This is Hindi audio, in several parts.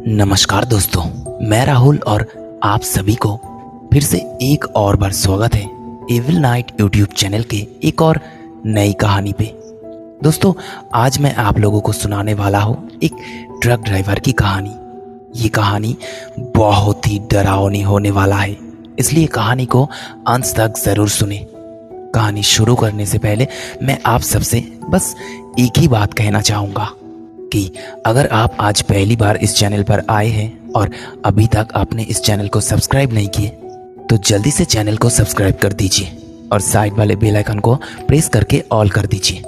नमस्कार दोस्तों, मैं राहुल और आप सभी को फिर से एक और बार स्वागत है एविल नाइट यूट्यूब चैनल के एक और नई कहानी पे। दोस्तों, आज मैं आप लोगों को सुनाने वाला हूँ एक ट्रक ड्राइवर की कहानी। ये कहानी बहुत ही डरावनी होने वाला है, इसलिए कहानी को अंत तक जरूर सुने। कहानी शुरू करने से पहले मैं आप सबसे बस एक ही बात कहना चाहूँगा कि अगर आप आज पहली बार इस चैनल पर आए हैं और अभी तक आपने इस चैनल को सब्सक्राइब नहीं किए तो जल्दी से चैनल को सब्सक्राइब कर दीजिए और साइड वाले बेल आइकन को प्रेस करके ऑल कर दीजिए।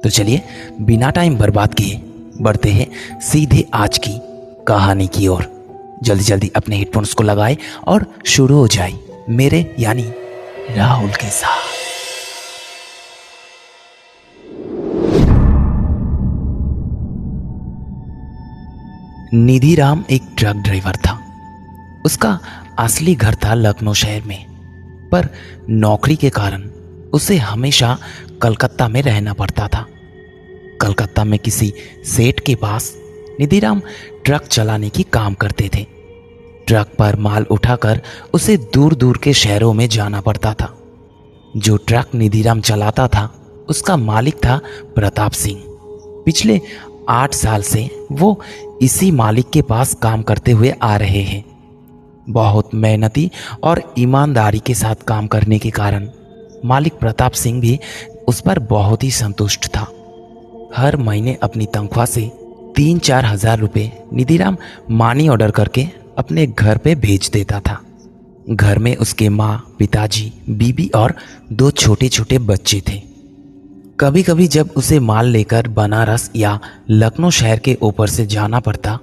तो चलिए बिना टाइम बर्बाद किए बढ़ते हैं सीधे आज की कहानी की ओर। जल्दी जल्दी अपने हेडफोन्स को लगाए और शुरू हो जाए मेरे यानी राहुल के साथ। निधिराम एक ट्रक ड्राइवर था। उसका असली घर था लखनऊ शहर में, पर नौकरी के कारण उसे हमेशा कलकत्ता में रहना पड़ता था। कलकत्ता में किसी सेठ के पास निधिराम ट्रक चलाने की काम करते थे। ट्रक पर माल उठाकर उसे दूर दूर के शहरों में जाना पड़ता था। जो ट्रक निधिराम चलाता था उसका मालिक था प्रताप सिंह। पिछले 8 साल से वो इसी मालिक के पास काम करते हुए आ रहे हैं। बहुत मेहनती और ईमानदारी के साथ काम करने के कारण मालिक प्रताप सिंह भी उस पर बहुत ही संतुष्ट था। हर महीने अपनी तनख्वाह से 3-4 हज़ार रुपये निधिराम मानी ऑर्डर करके अपने घर पे भेज देता था। घर में उसके माँ, पिताजी, बीबी और 2 छोटे छोटे बच्चे थे। कभी कभी जब उसे माल लेकर बनारस या लखनऊ शहर के ऊपर से जाना पड़ता,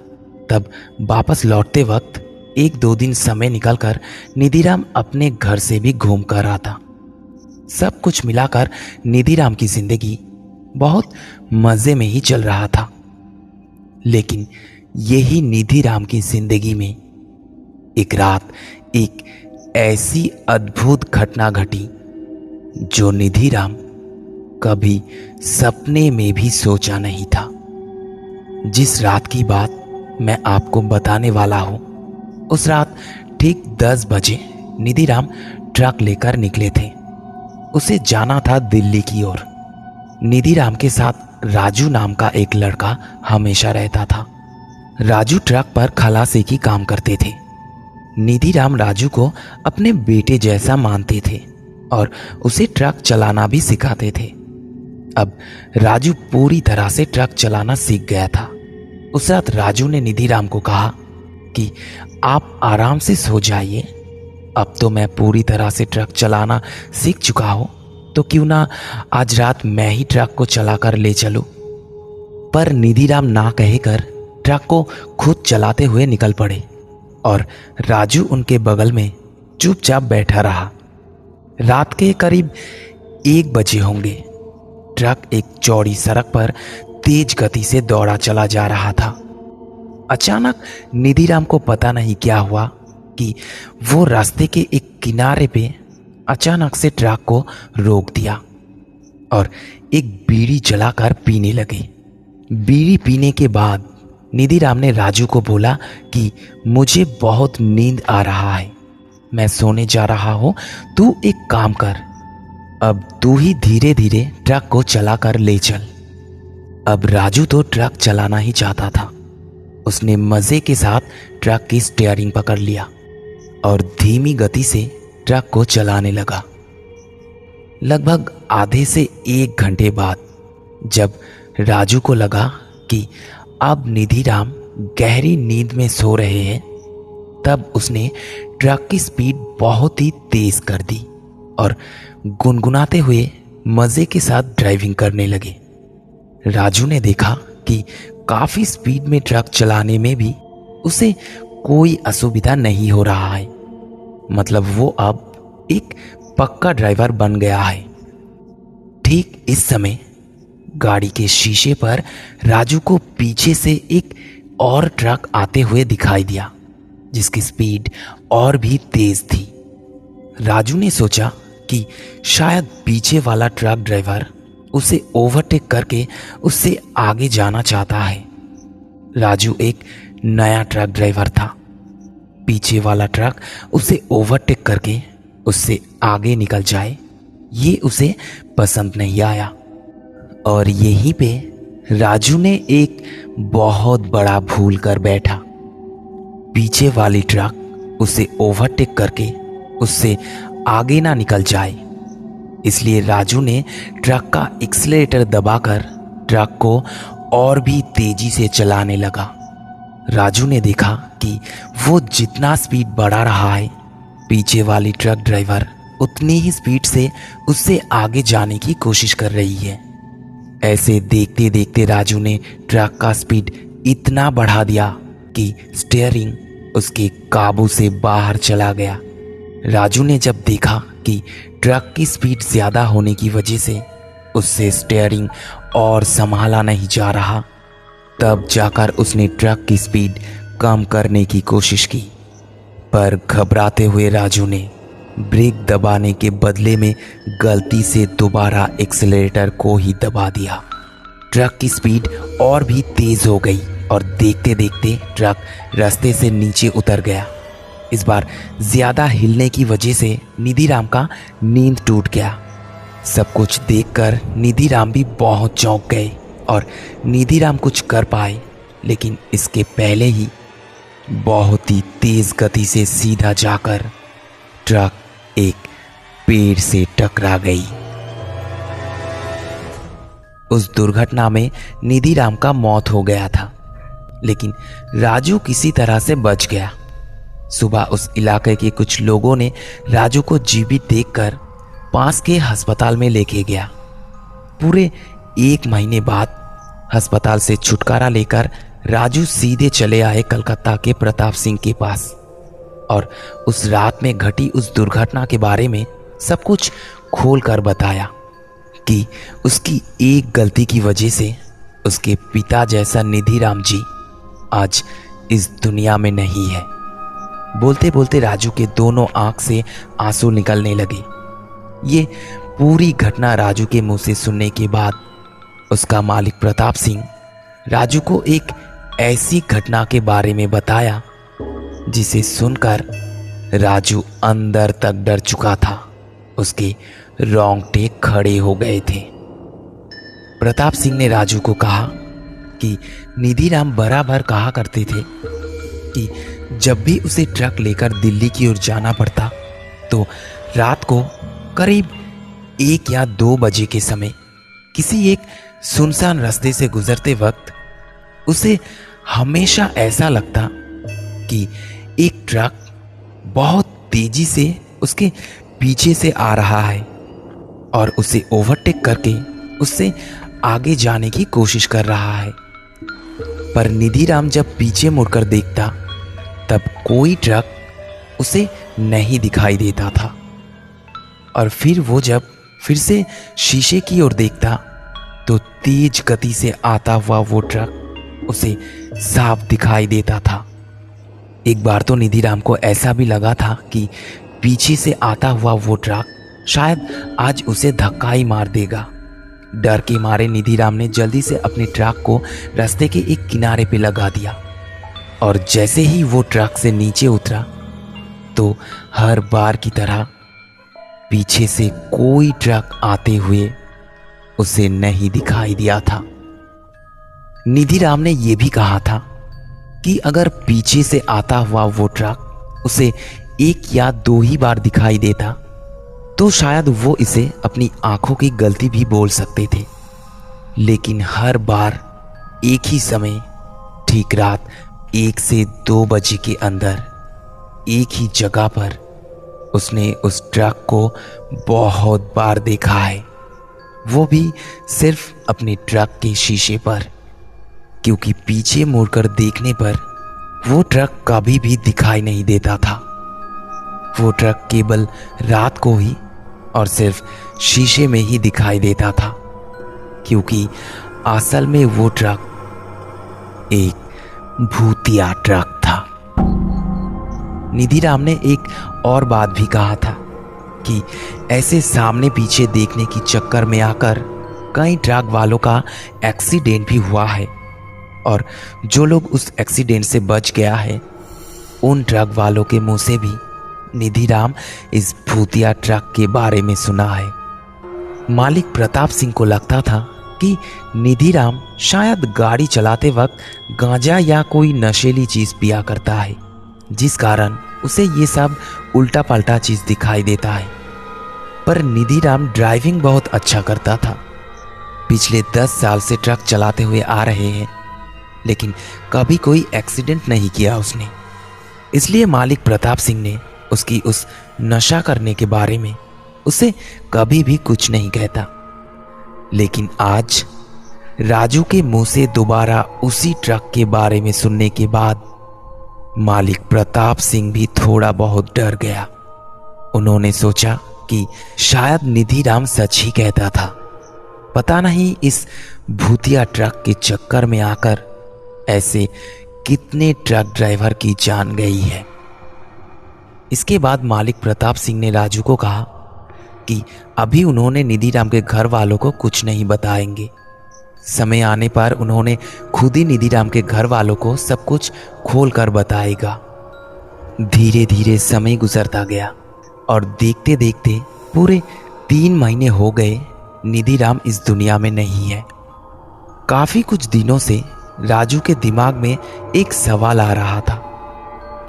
तब वापस लौटते वक्त 1-2 दिन समय निकालकर निधिराम अपने घर से भी घूम कर आता। सब कुछ मिलाकर निधिराम की जिंदगी बहुत मजे में ही चल रहा था। लेकिन यही निधिराम की जिंदगी में एक रात एक ऐसी अद्भुत घटना घटी जो निधिराम कभी सपने में भी सोचा नहीं था। जिस रात की बात मैं आपको बताने वाला हूं, उस रात ठीक 10 बजे निधिराम ट्रक लेकर निकले थे। उसे जाना था दिल्ली की ओर। निधिराम के साथ राजू नाम का एक लड़का हमेशा रहता था। राजू ट्रक पर खलासी की काम करते थे। निधिराम राजू को अपने बेटे जैसा मानते थे और उसे ट्रक चलाना भी सिखाते थे। अब राजू पूरी तरह से ट्रक चलाना सीख गया था। उस रात राजू ने निधिराम को कहा कि आप आराम से सो जाइए, अब तो मैं पूरी तरह से ट्रक चलाना सीख चुका हूं, तो क्यों ना आज रात मैं ही ट्रक को चलाकर ले चलूं। पर निधिराम ना कहकर ट्रक को खुद चलाते हुए निकल पड़े और राजू उनके बगल में चुपचाप बैठा रहा। रात के करीब 1 बजे होंगे। ट्रक एक चौड़ी सड़क पर तेज गति से दौड़ा चला जा रहा था। अचानक निधिराम को पता नहीं क्या हुआ कि वो रास्ते के एक किनारे पे अचानक से ट्रक को रोक दिया और एक बीड़ी जलाकर पीने लगे। बीड़ी पीने के बाद निधिराम ने राजू को बोला कि मुझे बहुत नींद आ रहा है, मैं सोने जा रहा हूं, तू एक काम कर, अब तू ही धीरे धीरे ट्रक को चलाकर ले चल। अब राजू तो ट्रक चलाना ही चाहता था। उसने मजे के साथ ट्रक की स्टीयरिंग पकड़ लिया और धीमी गति से ट्रक को चलाने लगा। लगभग आधे से 1 घंटे बाद जब राजू को लगा कि अब निधिराम गहरी नींद में सो रहे हैं, तब उसने ट्रक की स्पीड बहुत ही तेज कर दी और गुनगुनाते हुए मजे के साथ ड्राइविंग करने लगे। राजू ने देखा कि काफी स्पीड में ट्रक चलाने में भी उसे कोई असुविधा नहीं हो रहा है। मतलब वो अब एक पक्का ड्राइवर बन गया है। ठीक इस समय गाड़ी के शीशे पर राजू को पीछे से एक और ट्रक आते हुए दिखाई दिया, जिसकी स्पीड और भी तेज थी। राजू ने सोचा कि शायद पीछे वाला ट्रक ड्राइवर उसे ओवरटेक करके उससे आगे जाना चाहता है। राजू एक नया ट्रक ड्राइवर था। पीछे वाला ट्रक उसे ओवरटेक करके उससे आगे निकल जाए, ये उसे पसंद नहीं आया। और यहीं पे राजू ने एक बहुत बड़ा भूल कर बैठा। पीछे वाली ट्रक उसे ओवरटेक करके उससे आगे ना निकल जाए, इसलिए राजू ने ट्रक का एक्सीलरेटर दबाकर ट्रक को और भी तेजी से चलाने लगा। राजू ने देखा कि वो जितना स्पीड बढ़ा रहा है, पीछे वाली ट्रक ड्राइवर उतनी ही स्पीड से उससे आगे जाने की कोशिश कर रही है। ऐसे देखते देखते राजू ने ट्रक का स्पीड इतना बढ़ा दिया कि स्टीयरिंग उसके काबू से बाहर चला गया। राजू ने जब देखा कि ट्रक की स्पीड ज़्यादा होने की वजह से उससे स्टीयरिंग और संभाला नहीं जा रहा, तब जाकर उसने ट्रक की स्पीड कम करने की कोशिश की। पर घबराते हुए राजू ने ब्रेक दबाने के बदले में गलती से दोबारा एक्सीलरेटर को ही दबा दिया। ट्रक की स्पीड और भी तेज हो गई और देखते देखते ट्रक रास्ते से नीचे उतर गया। इस बार ज्यादा हिलने की वजह से निधिराम का नींद टूट गया। सब कुछ देखकर निधिराम भी बहुत चौंक गए और निधिराम कुछ कर पाए, लेकिन इसके पहले ही बहुत ही तेज गति से सीधा जाकर ट्रक एक पेड़ से टकरा गई। उस दुर्घटना में निधिराम का मौत हो गया था, लेकिन राजू किसी तरह से बच गया। सुबह उस इलाके के कुछ लोगों ने राजू को जीवित देखकर पास के अस्पताल में लेके गया। पूरे 1 महीने बाद अस्पताल से छुटकारा लेकर राजू सीधे चले आए कलकत्ता के प्रताप सिंह के पास और उस रात में घटी उस दुर्घटना के बारे में सब कुछ खोल कर बताया कि उसकी एक गलती की वजह से उसके पिता जैसा निधिराम जी आज इस दुनिया में नहीं है। बोलते बोलते राजू के दोनों आंख से आंसू निकलने लगे। ये पूरी घटना राजू के मुंह से सुनने के बाद उसका मालिक प्रताप सिंह राजू को एक ऐसी घटना के बारे में बताया जिसे सुनकर राजू अंदर तक डर चुका था। उसके रोंगटे खड़े हो गए थे। प्रताप सिंह ने राजू को कहा कि निधिराम बराबर कहा करते थे कि जब भी उसे ट्रक लेकर दिल्ली की ओर जाना पड़ता तो रात को करीब 1 या 2 बजे के समय किसी एक सुनसान रास्ते से गुजरते वक्त उसे हमेशा ऐसा लगता कि एक ट्रक बहुत तेजी से उसके पीछे से आ रहा है और उसे ओवरटेक करके उससे आगे जाने की कोशिश कर रहा है। पर निधिराम जब पीछे मुड़कर देखता तब कोई ट्रक उसे नहीं दिखाई देता था और फिर वो जब फिर से शीशे की ओर देखता तो तेज गति से आता हुआ वो ट्रक उसे साफ दिखाई देता था। एक बार तो निधिराम को ऐसा भी लगा था कि पीछे से आता हुआ वो ट्रक शायद आज उसे धक्का ही मार देगा। डर के मारे निधिराम ने जल्दी से अपने ट्रक को रास्ते के एक किनारे पे लगा दिया और जैसे ही वो ट्रक से नीचे उतरा तो हर बार की तरह पीछे से कोई ट्रक आते हुए उसे नहीं दिखाई दिया था। निधिराम ने यह भी कहा था कि अगर पीछे से आता हुआ वो ट्रक उसे 1 या 2 ही बार दिखाई देता तो शायद वो इसे अपनी आंखों की गलती भी बोल सकते थे, लेकिन हर बार एक ही समय ठीक रात 1 से 2 बजे के अंदर एक ही जगह पर उसने उस ट्रक को बहुत बार देखा है, वो भी सिर्फ अपने ट्रक के शीशे पर, क्योंकि पीछे मुड़कर देखने पर वो ट्रक कभी भी दिखाई नहीं देता था। वो ट्रक केवल रात को ही और सिर्फ शीशे में ही दिखाई देता था, क्योंकि असल में वो ट्रक एक भूतिया ट्रक था। निधिराम ने एक और बात भी कहा था कि ऐसे सामने पीछे देखने की चक्कर में आकर कई ट्रक वालों का एक्सीडेंट भी हुआ है, और जो लोग उस एक्सीडेंट से बच गया है उन ट्रक वालों के मुंह से भी निधिराम इस भूतिया ट्रक के बारे में सुना है। मालिक प्रताप सिंह को लगता था कि निधिराम शायद गाड़ी चलाते वक्त गांजा या कोई नशीली चीज पिया करता है, जिस कारण उसे ये सब उल्टा पल्टा चीज दिखाई देता है। पर निधिराम ड्राइविंग बहुत अच्छा करता था। पिछले 10 साल से ट्रक चलाते हुए आ रहे हैं, लेकिन कभी कोई एक्सीडेंट नहीं किया उसने। इसलिए मालिक प्रताप सिंह ने उसकी उस नशा करने के बारे में उसे कभी भी कुछ नहीं कहता। लेकिन आज राजू के मुंह से दोबारा उसी ट्रक के बारे में सुनने के बाद मालिक प्रताप सिंह भी थोड़ा बहुत डर गया। उन्होंने सोचा कि शायद निधिराम सच ही कहता था। पता नहीं इस भूतिया ट्रक के चक्कर में आकर ऐसे कितने ट्रक ड्राइवर की जान गई है। इसके बाद मालिक प्रताप सिंह ने राजू को कहा कि अभी उन्होंने निधिराम के घर वालों को कुछ नहीं बताएंगे। समय आने पर उन्होंने खुद ही निधिराम के घर वालों को सब कुछ खोल कर बताएगा। धीरे धीरे समय गुजरता गया और देखते देखते पूरे 3 महीने हो गए निधिराम इस दुनिया में नहीं है। काफी कुछ दिनों से राजू के दिमाग में एक सवाल आ रहा था।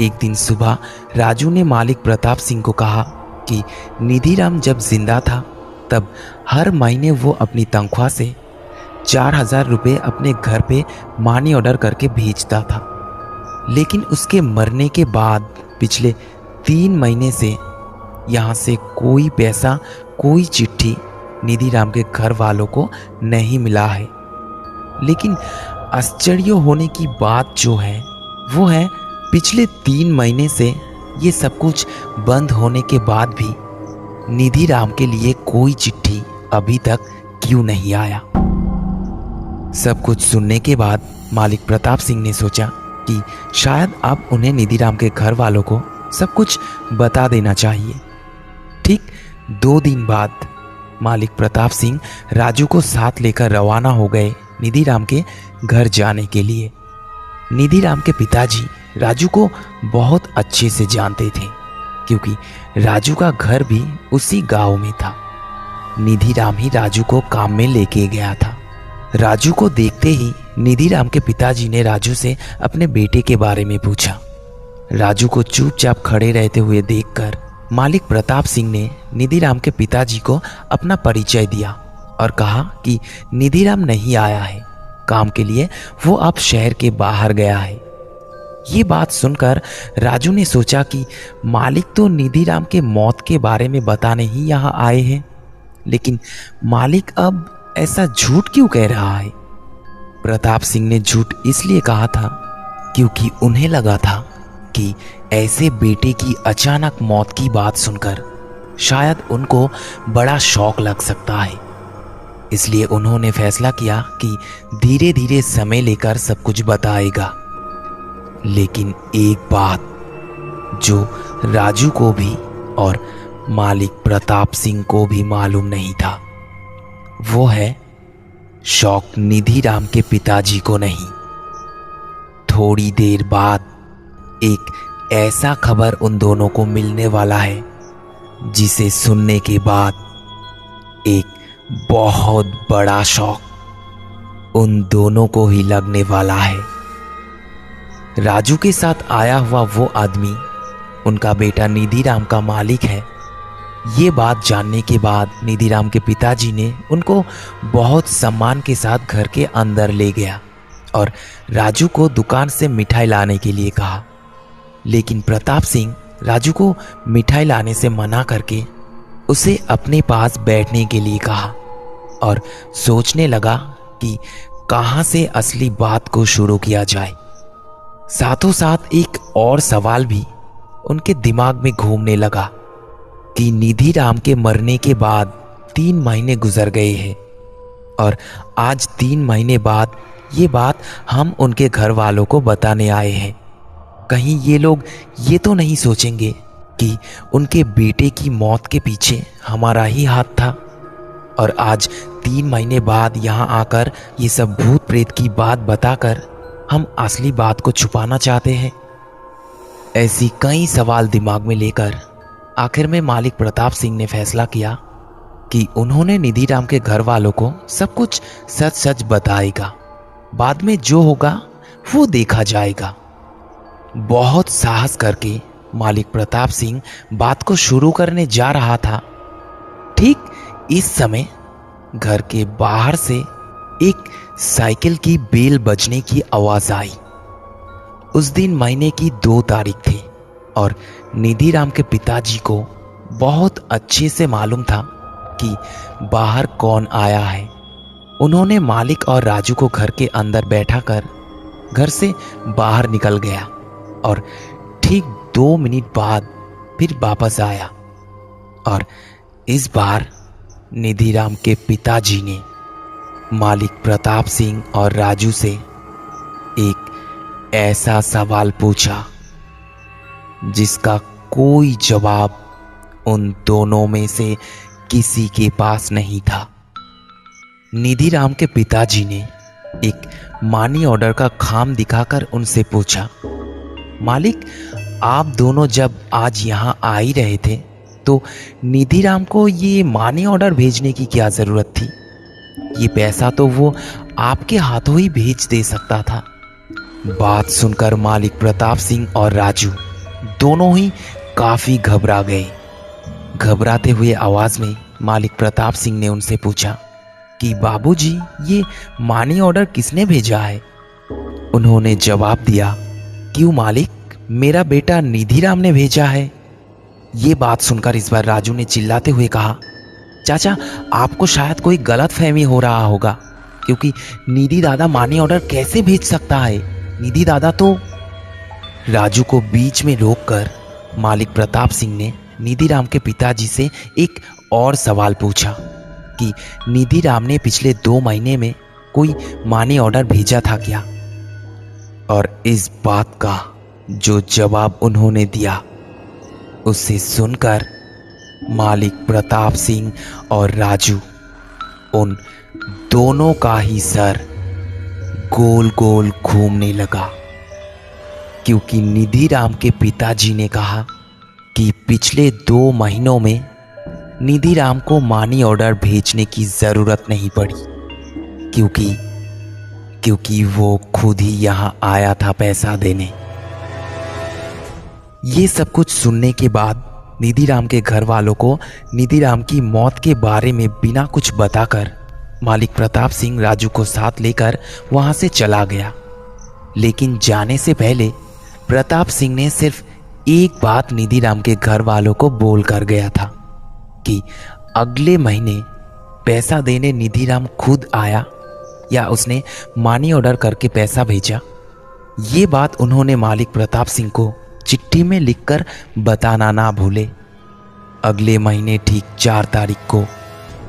एक दिन सुबह राजू ने मालिक प्रताप सिंह को कहा कि निधिराम जब जिंदा था तब हर महीने वो अपनी तनख्वाह से 4,000 रुपये अपने घर पे मनी ऑर्डर करके भेजता था। लेकिन उसके मरने के बाद पिछले 3 महीने से यहाँ से कोई पैसा, कोई चिट्ठी निधिराम के घर वालों को नहीं मिला है। लेकिन आश्चर्य होने की बात जो है वो है पिछले 3 महीने से ये सब कुछ बंद होने के बाद भी निधिराम के लिए कोई चिट्ठी अभी तक क्यों नहीं आया। सब कुछ सुनने के बाद मालिक प्रताप सिंह ने सोचा कि शायद अब उन्हें निधिराम के घर वालों को सब कुछ बता देना चाहिए। ठीक 2 दिन बाद मालिक प्रताप सिंह राजू को साथ लेकर रवाना हो गए निधिराम के घर जाने के लिए। निधिराम के पिताजी राजू को बहुत अच्छे से जानते थे, क्योंकि राजू का घर भी उसी गांव में था। निधिराम ही राजू को काम में लेके गया था। राजू को देखते ही निधिराम के पिताजी ने राजू से अपने बेटे के बारे में पूछा। राजू को चुपचाप खड़े रहते हुए देखकर मालिक प्रताप सिंह ने निधिराम के पिताजी को अपना परिचय दिया और कहा कि निधिराम नहीं आया है, काम के लिए वो अब शहर के बाहर गया है। ये बात सुनकर राजू ने सोचा कि मालिक तो निधिराम के मौत के बारे में बताने ही यहाँ आए हैं, लेकिन मालिक अब ऐसा झूठ क्यों कह रहा है। प्रताप सिंह ने झूठ इसलिए कहा था क्योंकि उन्हें लगा था कि ऐसे बेटे की अचानक मौत की बात सुनकर शायद उनको बड़ा शौक लग सकता है। इसलिए उन्होंने फैसला किया कि धीरे धीरे समय लेकर सब कुछ बताएगा। लेकिन एक बात जो राजू को भी और मालिक प्रताप सिंह को भी मालूम नहीं था, वो है शौक निधिराम के पिताजी को नहीं। थोड़ी देर बाद एक ऐसा खबर उन दोनों को मिलने वाला है जिसे सुनने के बाद एक बहुत बड़ा शौक उन दोनों को ही लगने वाला है। राजू के साथ आया हुआ वो आदमी उनका बेटा निधिराम का मालिक है। ये बात जानने के बाद निधिराम के पिताजी ने उनको बहुत सम्मान के साथ घर के अंदर ले गया और राजू को दुकान से मिठाई लाने के लिए कहा। लेकिन प्रताप सिंह राजू को मिठाई लाने से मना करके उसे अपने पास बैठने के लिए कहा और सोचने लगा कि कहाँ से असली बात को शुरू किया जाए। साथों साथ एक और सवाल भी उनके दिमाग में घूमने लगा कि निधिराम के मरने के बाद 3 महीने गुजर गए हैं और आज 3 महीने बाद ये बात हम उनके घर वालों को बताने आए हैं। कहीं ये लोग ये तो नहीं सोचेंगे कि उनके बेटे की मौत के पीछे हमारा ही हाथ था और आज 3 महीने बाद यहाँ आकर ये सब भूत प्रेत की बात बताकर हम असली बात को छुपाना चाहते हैं? ऐसी कई सवाल दिमाग में लेकर आखिर में मालिक प्रताप सिंह ने फैसला किया कि उन्होंने निधिराम के घर वालों को सब कुछ सच सच बताएगा। बाद में जो होगा वो देखा जाएगा। बहुत साहस करके मालिक प्रताप सिंह बात को शुरू करने जा रहा था। ठीक इस समय घर के बाहर से एक साइकिल की बेल बजने की आवाज आई। उस दिन महीने की 2 तारीख थी और निधिराम के पिताजी को बहुत अच्छे से मालूम था कि बाहर कौन आया है। उन्होंने मालिक और राजू को घर के अंदर बैठा कर घर से बाहर निकल गया और ठीक 2 मिनट बाद फिर वापस आया। और इस बार निधिराम के पिताजी ने मालिक प्रताप सिंह और राजू से एक ऐसा सवाल पूछा जिसका कोई जवाब उन दोनों में से किसी के पास नहीं था। निधिराम के पिताजी ने एक मनी ऑर्डर का खाम दिखाकर उनसे पूछा, मालिक, आप दोनों जब आज यहाँ आ ही रहे थे तो निधिराम को ये मनी ऑर्डर भेजने की क्या जरूरत थी? ये पैसा तो वो आपके हाथों ही भेज दे सकता था। बात सुनकर मालिक प्रताप सिंह और राजू दोनों ही काफी घबरा गए। घबराते हुए आवाज में मालिक प्रताप सिंह ने उनसे पूछा कि बाबूजी, ये मनी ऑर्डर किसने भेजा है? उन्होंने जवाब दिया, क्यों मालिक, मेरा बेटा निधिराम ने भेजा है। ये बात सुनकर इस बार राजू ने चिल्लाते हुए कहा, चाचा, आपको शायद कोई गलत फहमी हो रहा होगा, क्योंकि निधि दादा मनी ऑर्डर कैसे भेज सकता है? निधि दादा तो। राजू को बीच में रोककर मालिक प्रताप सिंह ने निधिराम के पिताजी से एक और सवाल पूछा कि निधिराम ने पिछले 2 महीने में कोई मनी ऑर्डर भेजा था क्या? और इस बात का जो जवाब उन्होंने दिया उसे सुनकर मालिक प्रताप सिंह और राजू, उन दोनों का ही सर गोल गोल घूमने लगा, क्योंकि निधिराम के पिताजी ने कहा कि पिछले 2 महीनों में निधिराम को मनी ऑर्डर भेजने की जरूरत नहीं पड़ी, क्योंकि वो खुद ही यहां आया था पैसा देने। ये सब कुछ सुनने के बाद निधिराम के घर वालों को निधिराम की मौत के बारे में बिना कुछ बताकर मालिक प्रताप सिंह राजू को साथ लेकर वहां से चला गया। लेकिन जाने से पहले प्रताप सिंह ने सिर्फ एक बात निधिराम के घर वालों को बोल कर गया था कि अगले महीने पैसा देने निधिराम खुद आया या उसने मनी ऑर्डर करके पैसा भेजा। ये बात उन्होंने मालिक प्रताप सिंह को चिट्ठी में लिखकर बताना ना भूले। अगले महीने ठीक 4 तारीख को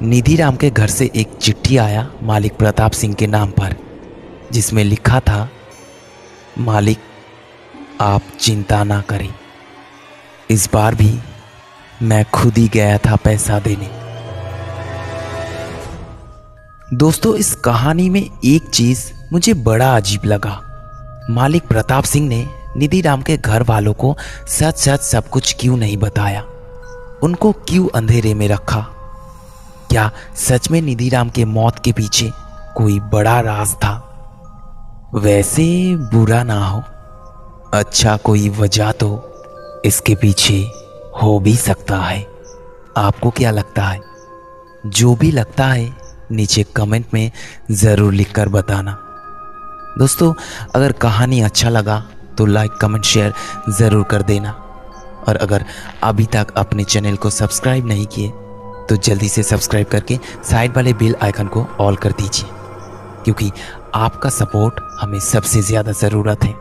निधिराम के घर से एक चिट्ठी आया मालिक प्रताप सिंह के नाम पर, जिसमें लिखा था, मालिक, आप चिंता ना करें, इस बार भी मैं खुद ही गया था पैसा देने। दोस्तों, इस कहानी में एक चीज मुझे बड़ा अजीब लगा। मालिक प्रताप सिंह ने निधिराम के घर वालों को सच सच सब कुछ क्यों नहीं बताया? उनको क्यों अंधेरे में रखा? क्या सच में निधिराम के मौत के पीछे कोई बड़ा राज था? वैसे बुरा ना हो, अच्छा कोई वजह तो इसके पीछे हो भी सकता है। आपको क्या लगता है? जो भी लगता है नीचे कमेंट में ज़रूर लिखकर बताना। दोस्तों, अगर कहानी अच्छा लगा तो लाइक, कमेंट, शेयर ज़रूर कर देना। और अगर अभी तक अपने चैनल को सब्सक्राइब नहीं किए तो जल्दी से सब्सक्राइब करके साइड वाले बेल आइकन को ऑल कर दीजिए, क्योंकि आपका सपोर्ट हमें सबसे ज़्यादा ज़रूरत है।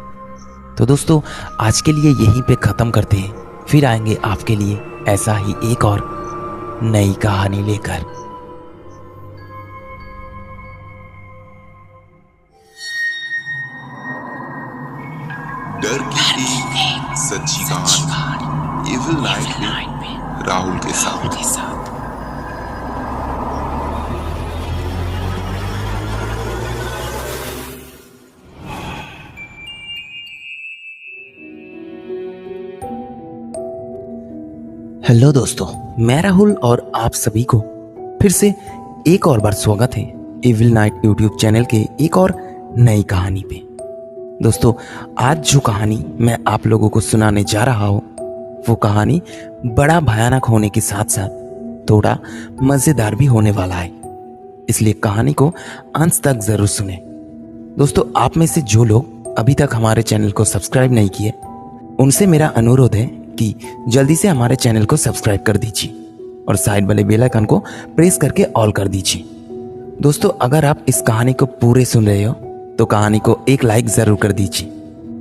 तो दोस्तों, आज के लिए यहीं पे ख़त्म करते हैं, फिर आएंगे आपके लिए ऐसा ही एक और नई कहानी लेकर। डर की एक सच्ची कहानी इविल नाइट में राहुल के साथ। हेलो दोस्तों, मैं राहुल और आप सभी को फिर से एक और बार स्वागत है इविल नाइट यूट्यूब चैनल के एक और नई कहानी पे। दोस्तों, आज जो कहानी मैं आप लोगों को सुनाने जा रहा हूँ वो कहानी बड़ा भयानक होने के साथ साथ थोड़ा मज़ेदार भी होने वाला है, इसलिए कहानी को अंत तक ज़रूर सुने। दोस्तों, आप में से जो लोग अभी तक हमारे चैनल को सब्सक्राइब नहीं किए, उनसे मेरा अनुरोध है कि जल्दी से हमारे चैनल को सब्सक्राइब कर दीजिए और साइड वाले बेल आइकन को प्रेस करके ऑल कर दीजिए। दोस्तों, अगर आप इस कहानी को पूरे सुन रहे हो तो कहानी को एक लाइक ज़रूर कर दीजिए,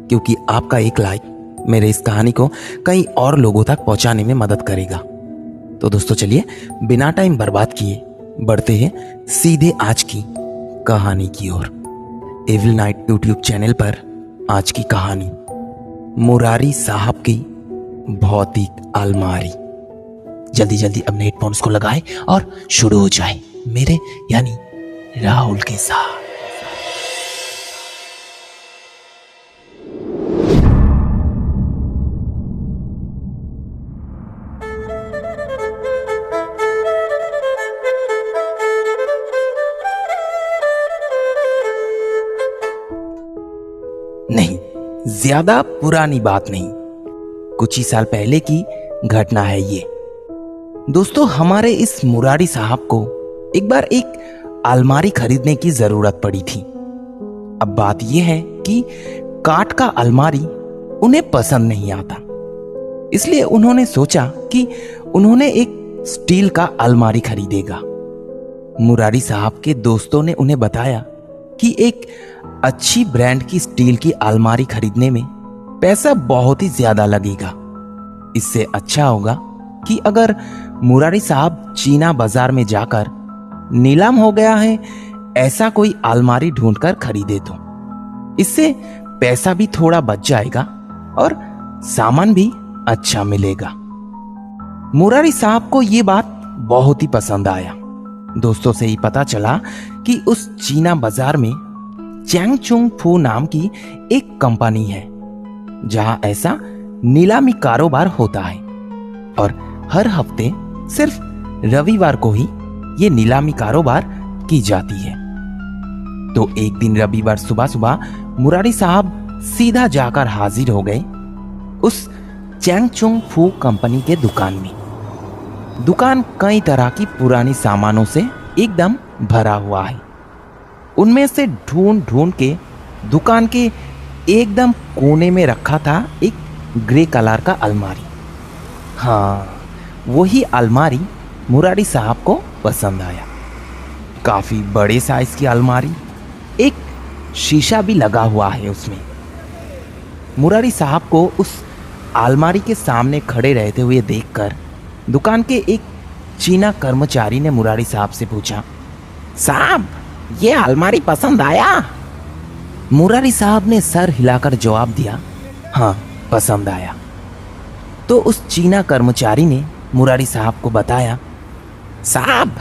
क्योंकि आपका एक लाइक मेरे इस कहानी को कई और लोगों तक पहुंचाने में मदद करेगा। तो दोस्तों, चलिए बिना टाइम बर्बाद किए बढ़ते हैं सीधे आज की कहानी की ओर। इविल नाइट यूट्यूब चैनल पर आज की कहानी मुरारी साहब की भौतिक अलमारी। जल्दी जल्दी अपने हेडफोन्स को लगाएं और शुरू हो जाए मेरे यानी राहुल के साथ। नहीं, ज्यादा पुरानी बात नहीं, कुछ ही साल पहले की घटना है ये। दोस्तों, हमारे इस मुरारी साहब को एक बार एक अलमारी खरीदने की जरूरत पड़ी थी। अब बात यह है कि काठ का अलमारी उन्हें पसंद नहीं आता, इसलिए उन्होंने सोचा कि उन्होंने एक स्टील का अलमारी खरीदेगा। मुरारी साहब के दोस्तों ने उन्हें बताया कि एक अच्छी ब्रांड की स्टील की अलमारी खरीदने में पैसा बहुत ही ज्यादा लगेगा। इससे अच्छा होगा कि अगर मुरारी साहब चीना बाजार में जाकर नीलाम हो गया है ऐसा कोई अलमारी ढूंढकर खरीदे तो इससे पैसा भी थोड़ा बच जाएगा और सामान भी अच्छा मिलेगा। मुरारी साहब को यह बात बहुत ही पसंद आया। दोस्तों से ही पता चला कि उस चीना बाजार में चैंग चुंग फू नाम की एक कंपनी है जहां ऐसा नीलामी कारोबार होता है और हर हफ्ते सिर्फ रविवार को ही ये नीलामी कारोबार की जाती है। तो एक दिन रविवार सुबह सुबह मुरारी साहब सीधा जाकर हाजिर हो गए उस चैंग चुंग फू कंपनी के दुकान में। दुकान कई तरह की पुरानी सामानों से एकदम भरा हुआ है। उनमें से ढूंढ ढूंढ के दुकान के एकदम कोने में रखा था एक ग्रे कलर का अलमारी। हाँ, वही अलमारी मुरारी साहब को पसंद आया। काफी बड़े साइज की अलमारी, एक शीशा भी लगा हुआ है उसमें। मुरारी साहब को उस अलमारी के सामने खड़े रहते हुए देखकर दुकान के एक चीना कर्मचारी ने मुरारी साहब से पूछा, साहब ये अलमारी पसंद आया? मुरारी साहब ने सर हिलाकर जवाब दिया, हाँ पसंद आया। तो उस चीना कर्मचारी ने मुरारी साहब को बताया, साहब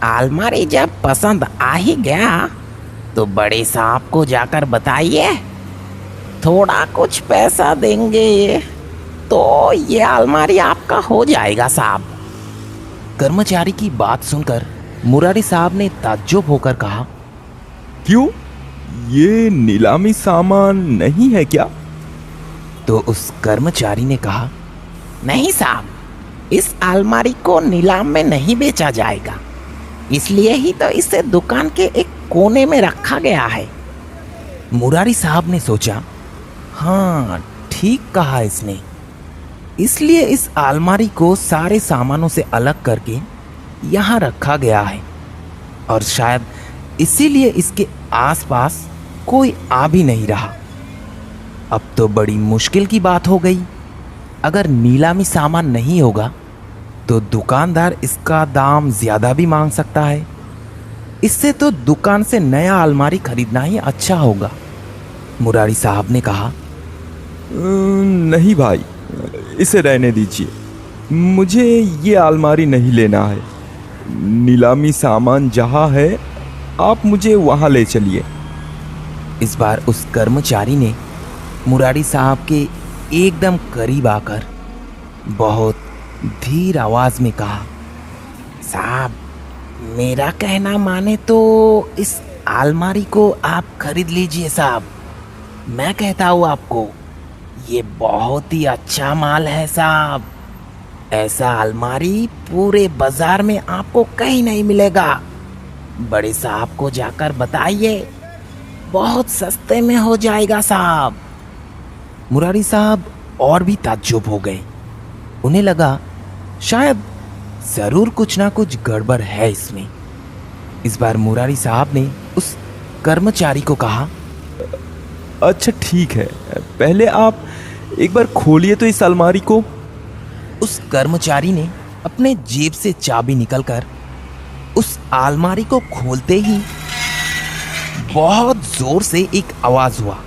अलमारी जब पसंद आ ही गया तो बड़े साहब को जाकर बताइए, थोड़ा कुछ पैसा देंगे तो ये अलमारी आपका हो जाएगा साहब। कर्मचारी की बात सुनकर मुरारी साहब ने ताज्जुब होकर कहा, क्यों, ये नीलामी सामान नहीं है क्या? तो उस कर्मचारी ने कहा, नहीं साहब, इस अलमारी को नीलाम में नहीं बेचा जाएगा, इसलिए ही तो इसे दुकान के एक कोने में रखा गया है। मुरारी साहब ने सोचा, हाँ ठीक कहा इसने, इसलिए इस अलमारी को सारे सामानों से अलग करके यहाँ रखा गया है और शायद इसीलिए इसके आसपास कोई आ भी नहीं रहा। अब तो बड़ी मुश्किल की बात हो गई। अगर नीलामी सामान नहीं होगा तो दुकानदार इसका दाम ज्यादा भी मांग सकता है। इससे तो दुकान से नया अलमारी खरीदना ही अच्छा होगा। मुरारी साहब ने कहा, नहीं भाई, इसे रहने दीजिए, मुझे ये अलमारी नहीं लेना है। नीलामी सामान जहाँ है आप मुझे वहाँ ले चलिए। इस बार उस कर्मचारी ने मुरारी साहब के एकदम करीब आकर बहुत धीर आवाज में कहा, साहब, मेरा कहना माने तो इस अलमारी को आप खरीद लीजिए साहब। मैं कहता हूँ आपको, ये बहुत ही अच्छा माल है साहब। ऐसा अलमारी पूरे बाजार में आपको कहीं नहीं मिलेगा। बड़े साहब को जाकर बताइए, बहुत सस्ते में हो जाएगा साहब। मुरारी साहब और भी ताज्जुब हो गए। उन्हें लगा शायद जरूर कुछ ना कुछ गड़बड़ है इसमें। इस बार मुरारी साहब ने उस कर्मचारी को कहा, अच्छा ठीक है, पहले आप एक बार खोलिए तो इस अलमारी को। उस कर्मचारी ने अपने जेब से चाबी निकलकर उस अलमारी को खोलते ही बहुत जोर से एक आवाज हुआ।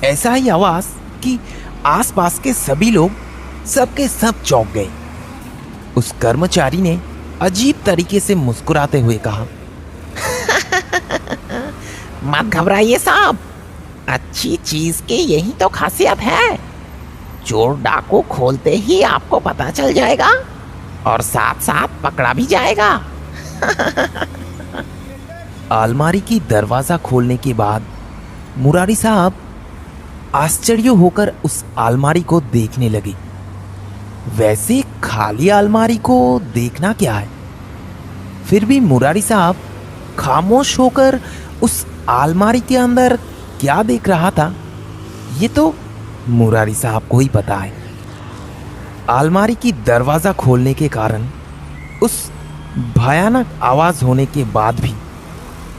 ऐसा ही आवाज कि आसपास के सभी लोग सबके सब चौंक गए। उस कर्मचारी ने अजीब तरीके से मुस्कुराते हुए कहा, मत घबराइए साहब, अच्छी चीज की यही तो खासियत है। चोर डाकू खोलते ही आपको पता चल जाएगा और साथ साथ पकड़ा भी जाएगा। अलमारी की दरवाजा खोलने के बाद मुरारी साहब आश्चर्य होकर उस अलमारी को देखने लगे। वैसे खाली अलमारी को देखना क्या है? फिर भी मुरारी साहब खामोश होकर उस अलमारी के अंदर क्या देख रहा था, ये तो मुरारी साहब को ही पता है। अलमारी की दरवाजा खोलने के कारण उस भयानक आवाज होने के बाद भी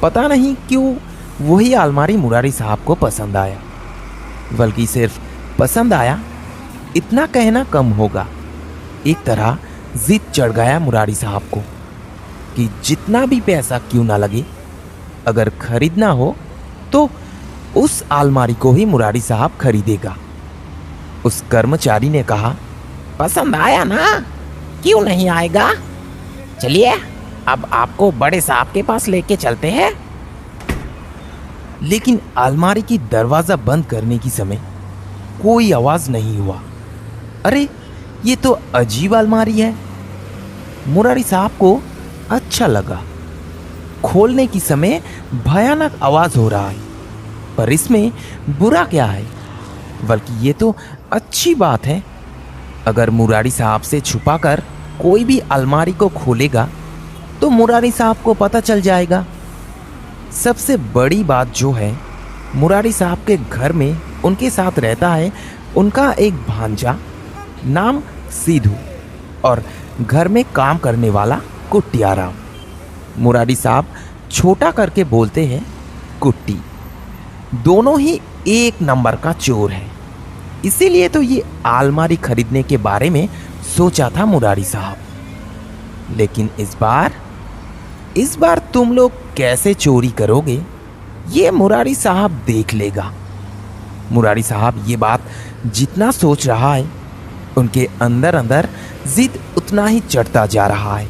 पता नहीं क्यों वही अलमारी मुरारी साहब को पसंद आया। बल्कि सिर्फ पसंद आया इतना कहना कम होगा, एक तरह जिद चढ़ गया मुरारी साहब को कि जितना भी पैसा क्यों ना लगे, अगर खरीदना हो तो उस अलमारी को ही मुरारी साहब खरीदेगा। उस कर्मचारी ने कहा, पसंद आया ना, क्यों नहीं आएगा? चलिए अब आपको बड़े साहब के पास लेके चलते हैं। लेकिन अलमारी की दरवाजा बंद करने की समय कोई आवाज नहीं हुआ। अरे ये तो अजीब अलमारी है। मुरारी साहब को अच्छा लगा। खोलने की समय भयानक आवाज हो रहा है, पर इसमें बुरा क्या है? बल्कि ये तो अच्छी बात है। अगर मुरारी साहब से छुपाकर कोई भी अलमारी को खोलेगा तो मुरारी साहब को पता चल जाएगा। सबसे बड़ी बात जो है, मुरारी साहब के घर में उनके साथ रहता है उनका एक भांजा, नाम सीधू, और घर में काम करने वाला कुट्टियाराम। मुरारी साहब छोटा करके बोलते हैं कुट्टी। दोनों ही एक नंबर का चोर है। इसीलिए तो ये अलमारी खरीदने के बारे में सोचा था मुरारी साहब। लेकिन इस बार तुम लोग कैसे चोरी करोगे, ये मुरारी साहब देख लेगा। मुरारी साहब ये बात जितना सोच रहा है, उनके अंदर अंदर जिद उतना ही चढ़ता जा रहा है।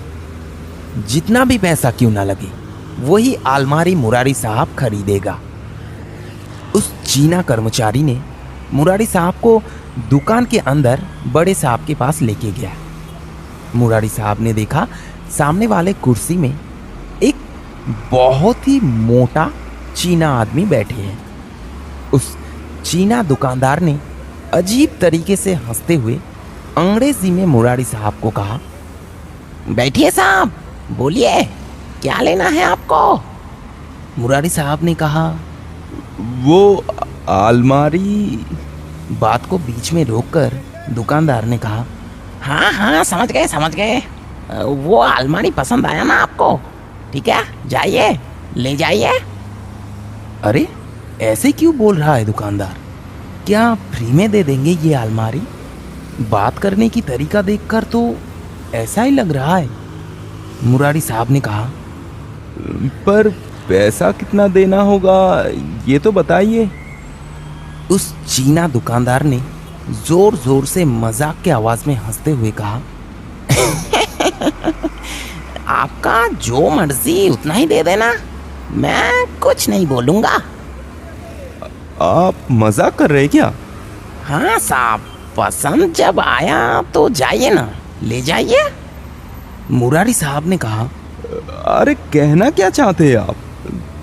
जितना भी पैसा क्यों ना लगे, वही अलमारी मुरारी साहब खरीदेगा। उस चीना कर्मचारी ने मुरारी साहब को दुकान के अंदर बड़े साहब के पास लेके गया। मुरारी साहब ने देखा सामने वाले कुर्सी में एक बहुत ही मोटा चीना आदमी बैठे हैं। उस चीना दुकानदार ने अजीब तरीके से हंसते हुए अंग्रेजी में मुरारी साहब को कहा, बैठिए साहब, बोलिए क्या लेना है आपको? मुरारी साहब ने कहा, वो अलमारी। बात को बीच में रोककर दुकानदार ने कहा, हाँ हाँ समझ गए, वो अलमारी पसंद आया ना आपको? ठीक है, जाइए ले जाइए। अरे ऐसे क्यों बोल रहा है दुकानदार? क्या फ्री में दे देंगे ये अलमारी? बात करने की तरीका देखकर तो ऐसा ही लग रहा है। मुरारी साहब ने कहा, पर पैसा कितना देना होगा ये तो बताइए। उस चीना दुकानदार ने जोर जोर से मजाक के आवाज में हंसते हुए कहा, आपका जो मर्जी उतना ही दे देना, मैं कुछ नहीं बोलूंगा। आप मजाक कर रहे क्या? हाँ साहब, पसंद जब आया तो जाइए ना, ले जाइए, मुरारी साहब ने कहा। अरे कहना क्या चाहते हैं आप,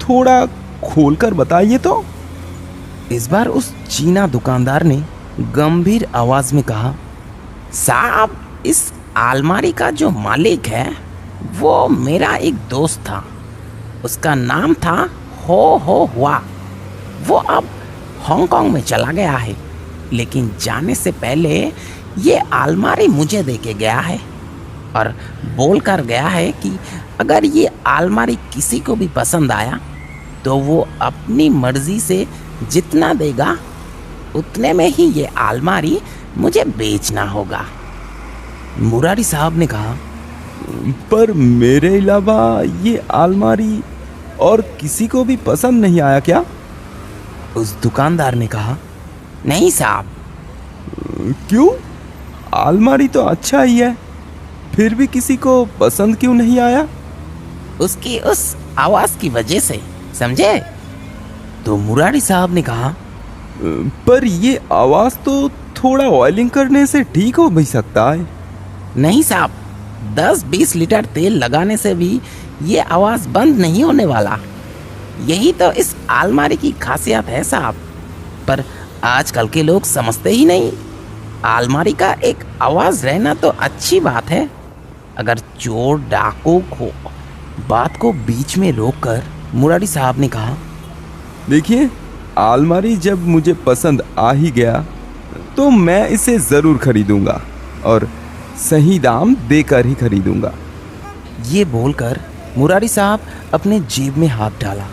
थोड़ा खोलकर बताइए तो। इस बार उस चीना दुकानदार ने गंभीर आवाज में कहा, साहब इस अलमारी का जो मालिक है वो मेरा एक दोस्त था, उसका नाम था हो हुआ। वो अब हांगकांग में चला गया है, लेकिन जाने से पहले ये अलमारी मुझे दे के गया है और बोल कर गया है कि अगर ये अलमारी किसी को भी पसंद आया तो वो अपनी मर्जी से जितना देगा उतने में ही ये अलमारी मुझे बेचना होगा। मुरारी साहब ने कहा, पर मेरे अलावा ये अलमारी और किसी को भी पसंद नहीं आया क्या? उस दुकानदार ने कहा, नहीं साहब। क्यों? अलमारी तो अच्छा ही है, फिर भी किसी को पसंद क्यों नहीं आया? उसकी उस आवाज की वजह से, समझे? तो मुरारी साहब ने कहा, पर ये आवाज तो थोड़ा ऑयलिंग करने से ठीक हो भी सकता है। नहीं साहब, 10-20 लीटर तेल लगाने से भी ये आवाज बंद नहीं होने वाला। यही तो इस अलमारी की खासियत है साहब, पर आजकल के लोग समझते ही नहीं। अलमारी का एक आवाज रहना तो अच्छी बात है। अगर चोर डाकू को बात को बीच में रोककर मुरारी साहब ने कहा, देखिए, अलमारी जब मुझे पसंद आ ही गया तो मैं इसे ज़रूर खरीदूंगा और सही दाम देकर ही खरीदूंगा। ये बोलकर मुरारी साहब अपने जेब में हाथ डाला,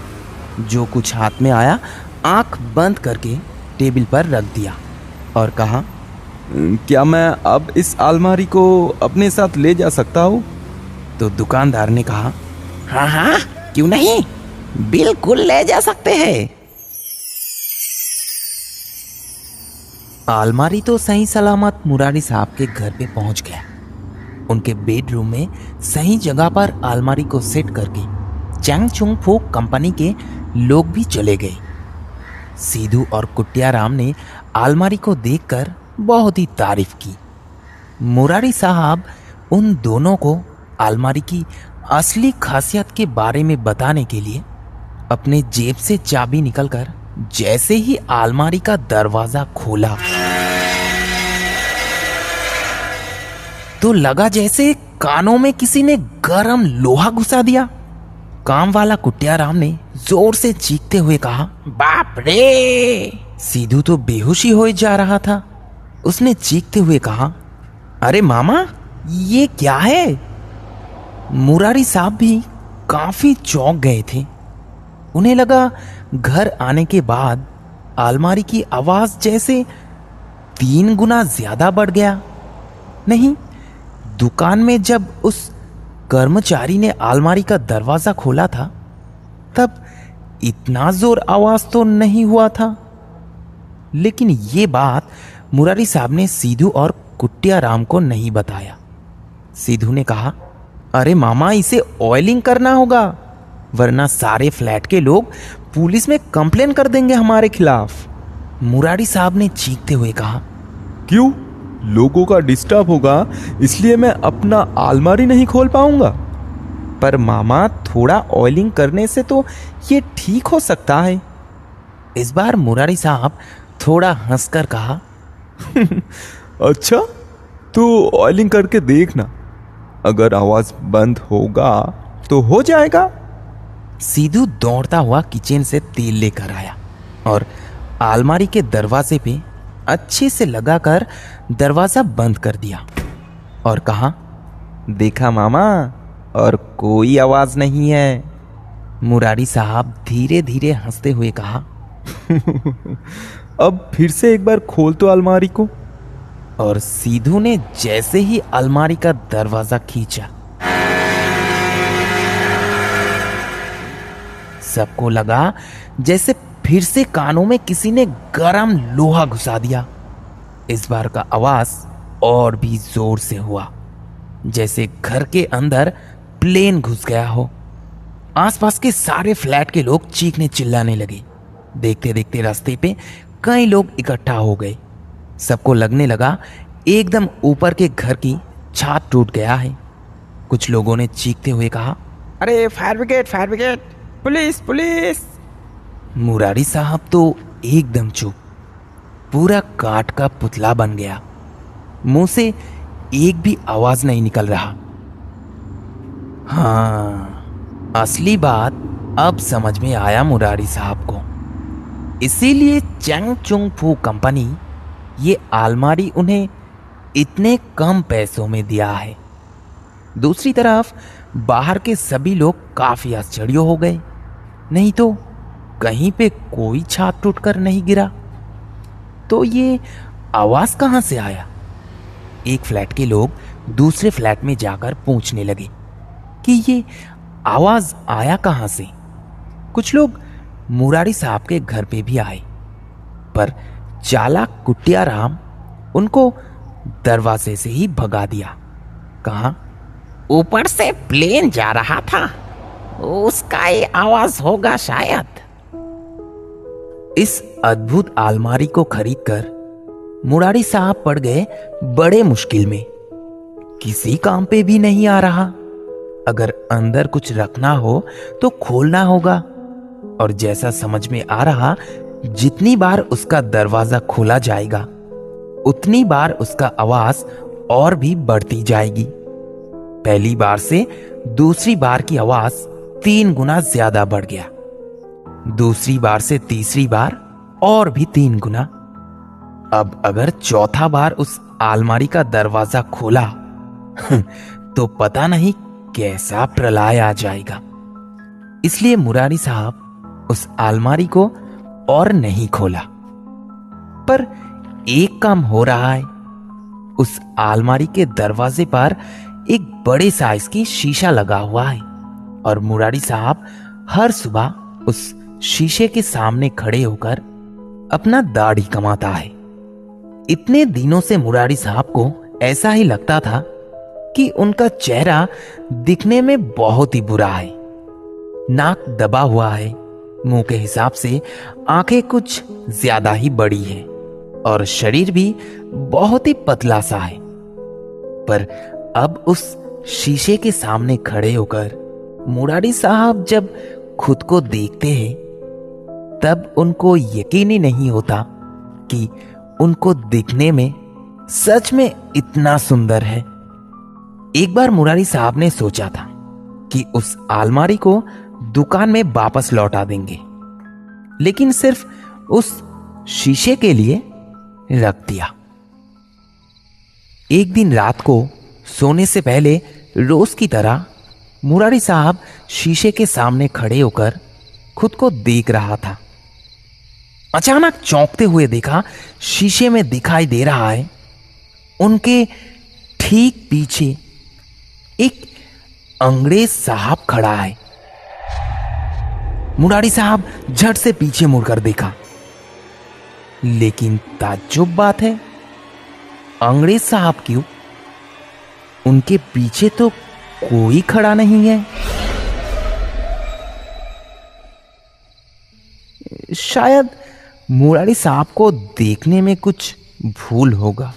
जो कुछ हाथ में आया आंख बंद करके टेबल पर रख दिया और कहा, क्या मैं अब इस अलमारी को अपने साथ ले जा सकता हूँ? तो दुकानदार ने कहा, हाँ हाँ क्यों नहीं, बिल्कुल ले जा सकते हैं। अलमारी तो सही सलामत मुरारी साहब के घर पे पहुंच गया। उनके बेडरूम में सही जगह पर अलमारी को सेट करके चैंग चुंग फू कंपनी के लोग भी चले गए। सीधू और कुट्टियाराम ने अलमारी को देखकर बहुत ही तारीफ की। मुरारी साहब उन दोनों को अलमारी की असली खासियत के बारे में बताने के लिए अपने जेब से चाबी निकलकर जैसे ही अलमारी का दरवाजा खोला तो लगा जैसे कानों में किसी ने गरम लोहा घुसा दिया। काम वाला कुट्टियाराम ने जोर से चीखते हुए कहा, बाप रे! सीधू तो बेहोशी हो जा रहा था। उसने चीखते हुए कहा, अरे मामा, ये क्या है? मुरारी साहब भी काफी चौंक गए थे। उन्हें लगा घर आने के बाद अलमारी की आवाज जैसे 3 गुना ज्यादा बढ़ गया। नहीं, दुकान में जब उस कर्मचारी ने अलमारी का दरवाजा खोला था तब इतना जोर आवाज तो नहीं हुआ था। लेकिन ये बात मुरारी साहब ने सीधू और कुट्टियाराम को नहीं बताया। सीधू ने कहा, अरे मामा, इसे ऑयलिंग करना होगा, वरना सारे फ्लैट के लोग पुलिस में कंप्लेन कर देंगे हमारे खिलाफ। मुरारी साहब ने चीखते हुए कहा, क्यों? लोगों का डिस्टर्ब होगा इसलिए मैं अपना अलमारी नहीं खोल पाऊंगा? पर मामा, थोड़ा ऑयलिंग करने से तो ये ठीक हो सकता है। इस बार मुरारी साहब थोड़ा हंसकर कहा, अच्छा, तो ऑयलिंग करके देखना, अगर आवाज बंद होगा तो हो जाएगा। सीधू दौड़ता हुआ किचन से तेल लेकर आया और अलमारी के दरवाजे पे अच्छे से लगाकर दरवाजा बंद कर दिया और कहा, देखा मामा, और कोई आवाज नहीं है। मुरारी साहब धीरे धीरे हंसते हुए कहा, अब फिर से एक बार खोल तो अलमारी को। और सीधू ने जैसे ही अलमारी का दरवाजा खींचा, सबको लगा जैसे फिर से कानों में किसी ने गरम लोहा घुसा दिया। इस बार का आवाज और भी जोर से हुआ, जैसे घर के अंदर प्लेन घुस गया हो। आसपास के सारे फ्लैट के लोग चीखने चिल्लाने लगे। देखते देखते रास्ते पे कई लोग इकट्ठा हो गए। सबको लगने लगा एकदम ऊपर के घर की छात टूट गया है। कुछ लोगों ने चीखते हुए कहा, अरे fire brigade, police police. Murari साहब तो एकदम चुप, पूरा काठ का पुतला बन गया। मुंह से एक भी आवाज नहीं निकल रहा। हाँ, असली बात अब समझ में आया मुरारी साहब को। इसीलिए चैंग चुंग फू कंपनी ये अलमारी उन्हें इतने कम पैसों में दिया है। दूसरी तरफ बाहर के सभी लोग काफी आश्चर्य हो गए। नहीं तो कहीं पे कोई छात टूटकर नहीं गिरा, तो ये आवाज कहां से आया? एक फ्लैट के लोग दूसरे फ्लैट में जाकर पूछने लगे कि ये आवाज आया कहां से। कुछ लोग मुरारी साहब के घर पे भी आए, पर चालाक कुटिया राम उनको दरवाजे से ही भगा दिया। कहा, ऊपर से प्लेन जा रहा था, उसका ये आवाज होगा शायद। इस अद्भुत अलमारी को खरीदकर मुरारी साहब पड़ गए बड़े मुश्किल में। किसी काम पे भी नहीं आ रहा। अगर अंदर कुछ रखना हो तो खोलना होगा, और जैसा समझ में आ रहा, जितनी बार उसका दरवाजा खोला जाएगा उतनी बार उसका आवाज और भी बढ़ती जाएगी। पहली बार से दूसरी बार की आवाज 3 गुना ज्यादा बढ़ गया। दूसरी बार से तीसरी बार और भी 3 गुना। अब अगर चौथा बार उस अलमारी का दरवाजा खोला तो पता नहीं कैसा प्रलय आ जाएगा। इसलिए मुरारी साहब उस अलमारी को और नहीं खोला। पर एक काम हो रहा है। उस अलमारी के दरवाजे पर एक बड़े साइज की शीशा लगा हुआ है, और मुरारी साहब हर सुबह उस शीशे के सामने खड़े होकर अपना दाढ़ी कमाता है। इतने दिनों से मुरारी साहब को ऐसा ही लगता था कि उनका चेहरा दिखने में बहुत ही बुरा है। नाक दबा हुआ है, मुंह के हिसाब से आंखें कुछ ज्यादा ही बड़ी है, और शरीर भी बहुत ही पतला सा है। पर अब उस शीशे के सामने खड़े होकर मुरारी साहब जब खुद को देखते हैं, तब उनको यकीन ही नहीं होता कि उनको दिखने में सच में इतना सुंदर है। एक बार मुरारी साहब ने सोचा था कि उस अलमारी को दुकान में वापस लौटा देंगे, लेकिन सिर्फ उस शीशे के लिए रख दिया। एक दिन रात को सोने से पहले रोज की तरह मुरारी साहब शीशे के सामने खड़े होकर खुद को देख रहा था। अचानक चौंकते हुए देखा, शीशे में दिखाई दे रहा है उनके ठीक पीछे एक अंग्रेज साहब खड़ा है। मुरारी साहब झट से पीछे मुड़कर देखा, लेकिन ताज्जुब बात है, अंग्रेज साहब क्यों? उनके पीछे तो कोई खड़ा नहीं है। शायद मुरारी साहब को देखने में कुछ भूल होगा।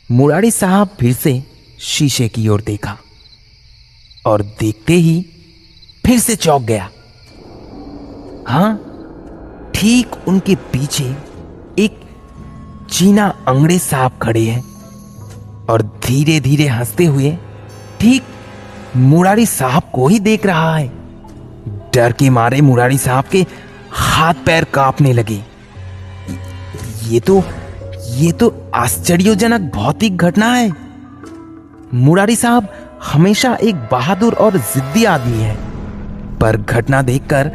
मुरारी साहब फिर से शीशे की ओर देखा, और देखते ही फिर से चौंक गया। हाँ, ठीक उनके पीछे एक चीना अंग्रेज साहब खड़े हैं, और धीरे धीरे हंसते हुए ठीक मुरारी साहब को ही देख रहा है। डर के मारे मुरारी साहब के हाथ पैर कांपने लगे। ये तो आश्चर्यजनक भौतिक घटना है। मुरारी साहब हमेशा एक बहादुर और जिद्दी आदमी है, पर घटना देखकर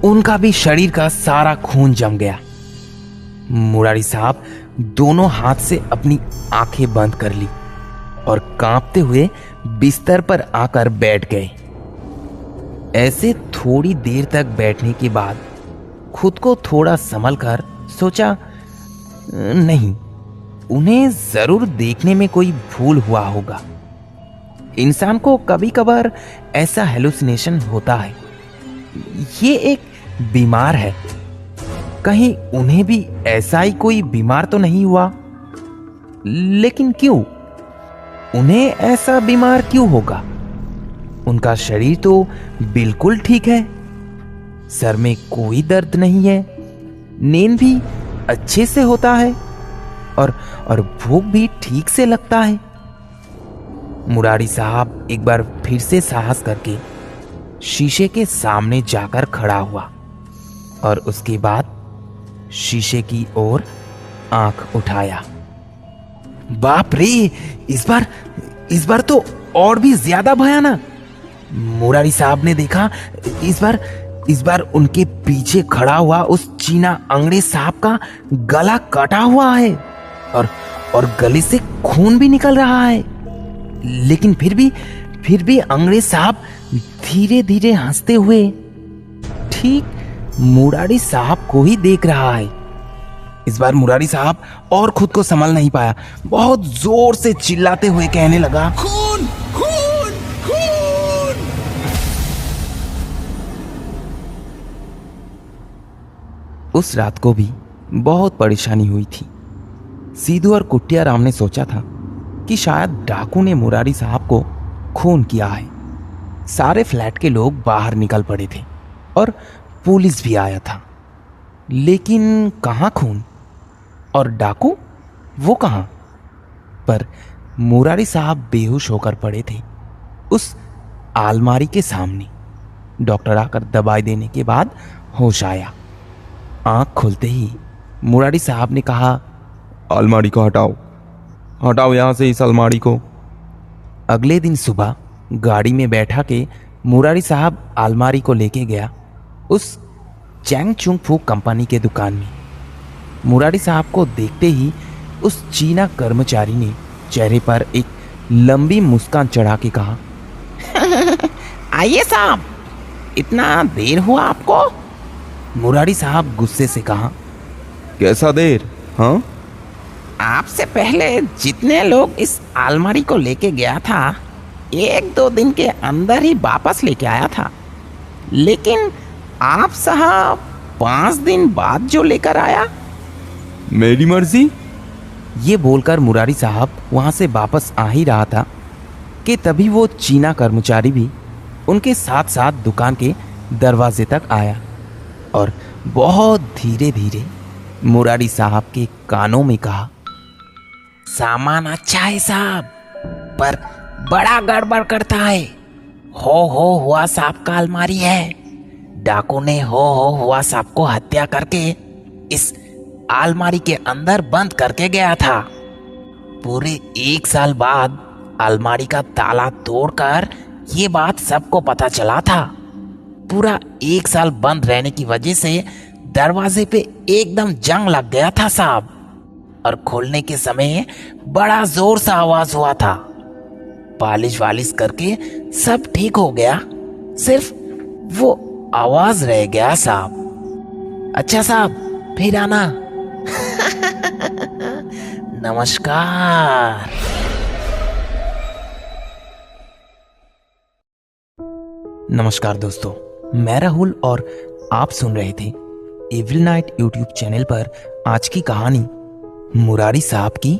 उनका भी शरीर का सारा खून जम गया। मुरारी साहब दोनों हाथ से अपनी आंखें बंद कर ली और कांपते हुए बिस्तर पर आकर बैठ गए। ऐसे थोड़ी देर तक बैठने के बाद खुद को थोड़ा संभल कर सोचा, नहीं, उन्हें जरूर देखने में कोई भूल हुआ होगा। इंसान को कभी कभार ऐसा हेलुसिनेशन होता है। ये एक बीमार है, कहीं उन्हें भी ऐसा ही कोई बीमार तो नहीं हुआ? लेकिन क्यों? उन्हें ऐसा बीमार क्यों होगा? उनका शरीर तो बिल्कुल ठीक है, सर में कोई दर्द नहीं है, नींद भी अच्छे से होता है और भूख भी ठीक से लगता है। मुरारी साहब एक बार फिर से साहस करके शीशे के सामने जाकर खड़ा हुआ और उसके बाद शीशे की ओर आंख उठाया। बाप रे, इस बार तो और भी ज्यादा भयानक। मुरारी साहब ने देखा, इस बार उनके पीछे खड़ा हुआ उस चीना अंग्रेज साहब का गला कटा हुआ है और गले से खून भी निकल रहा है। लेकिन फिर भी अंग्रेज साहब धीरे धीरे हंसते हुए ठीक मुरारी साहब को ही देख रहा है। इस बार मुरारी साहब और खुद को संभाल नहीं पाया, बहुत जोर से चिल्लाते हुए कहने लगा, खून खून खून। उस रात को भी बहुत परेशानी हुई थी। सीधू और कुट्टिया राम ने सोचा था कि शायद डाकू ने मुरारी साहब को खून किया है। सारे फ्लैट के लोग बाहर निकल पड़े थे और पुलिस भी आया था, लेकिन कहाँ खून और डाकू, वो कहाँ? पर मुरारी साहब बेहोश होकर पड़े थे उस आलमारी के सामने। डॉक्टर आकर दवाई देने के बाद होश आया। आंख खुलते ही मुरारी साहब ने कहा, अलमारी को हटाओ यहाँ से इस अलमारी को। अगले दिन सुबह गाड़ी में बैठा के मुरारी साहब अलमारी को लेके गया उस चैंग चुंग फू कंपनी के दुकान में। मुरारी साहब को देखते ही उस चीना कर्मचारी ने चेहरे पर एक लंबी मुस्कान चढ़ा के कहा, आइए साहब, इतना देर हुआ आपको? मुरारी साहब गुस्से से कहा, कैसा देर? हाँ, आपसे पहले जितने लोग इस अलमारी को लेके गया था, 1-2 दिन के अंदर ही वापस लेके आया था, लेकिन आप साहब 5 दिन बाद जो लेकर आया। मेरी मर्जी। ये बोलकर मुरारी साहब वहां से वापस आ ही रहा था कि तभी वो चीना कर्मचारी भी उनके साथ साथ दुकान के दरवाजे तक आया और बहुत धीरे धीरे मुरारी साहब के कानों में कहा, सामान अच्छा है साहब, पर बड़ा गड़बड़ करता है। हो हुआ साहब का अलमारी है। डाकू ने हो हुआ साहब को हत्या करके इस अलमारी के अंदर बंद करके गया था। पूरे 1 साल बाद अलमारी का ताला तोड़कर ये बात सबको पता चला था। पूरा 1 साल बंद रहने की वजह से दरवाजे पे एकदम जंग लग गया था साहब, और खोलने के समय बड़ा जोर सा आवाज हुआ था। पालिश वालिश करके सब ठीक हो गया, सिर्फ वो आवाज रह गया साहब। अच्छा साहब, फिर आना। नमस्कार। नमस्कार दोस्तों, मैं राहुल और आप सुन रहे थे एविल नाइट यूट्यूब चैनल पर आज की कहानी मुरारी साहब की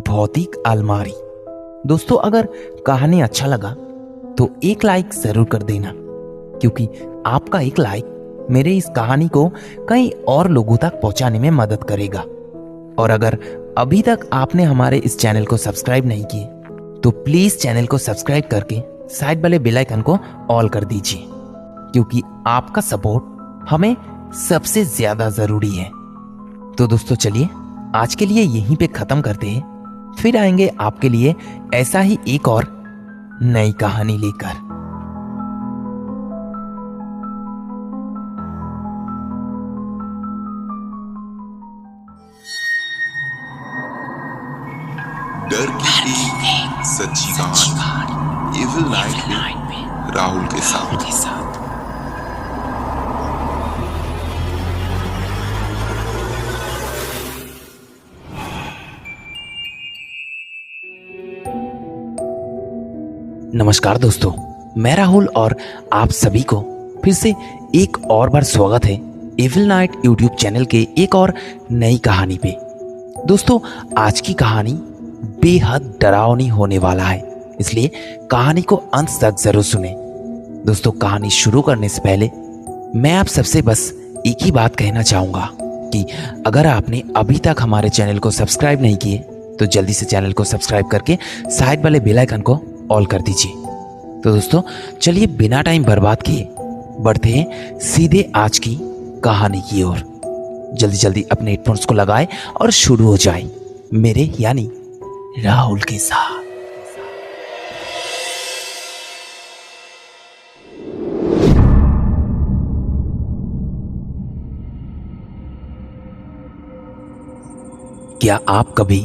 भौतिक अलमारी। दोस्तों, अगर कहानी अच्छा लगा तो एक लाइक जरूर कर देना, क्योंकि आपका एक लाइक मेरे इस कहानी को कई और लोगों तक पहुंचाने में मदद करेगा। और अगर अभी तक आपने हमारे इस चैनल को सब्सक्राइब नहीं किए तो प्लीज चैनल को सब्सक्राइब करके साइड वाले बेल आइकन को ऑल कर दीजिए, क्योंकि आपका सपोर्ट हमें सबसे ज्यादा जरूरी है। तो दोस्तों चलिए आज के लिए यहीं पे खत्म करते हैं, फिर आएंगे आपके लिए ऐसा ही एक और नई कहानी लेकर। डर की एक सच्ची कहानी एविल नाइट में राहुल के साथ। नमस्कार दोस्तों, मैं राहुल और आप सभी को फिर से एक और बार स्वागत है एविल नाइट यूट्यूब चैनल के एक और नई कहानी पे। दोस्तों, आज की कहानी बेहद डरावनी होने वाला है, इसलिए कहानी को अंत तक जरूर सुने। दोस्तों, कहानी शुरू करने से पहले मैं आप सबसे बस एक ही बात कहना चाहूँगा कि अगर आपने अभी तक हमारे चैनल को सब्सक्राइब नहीं किए तो जल्दी से चैनल को सब्सक्राइब करके साइड वाले बेल आइकन को ऑल कर दीजिए। तो दोस्तों, चलिए बिना टाइम बर्बाद किए बढ़ते हैं सीधे आज की कहानी की ओर। जल्दी जल्दी अपने हेडफोन्स को लगाएं और शुरू हो जाए मेरे यानी राहुल के साथ। क्या आप कभी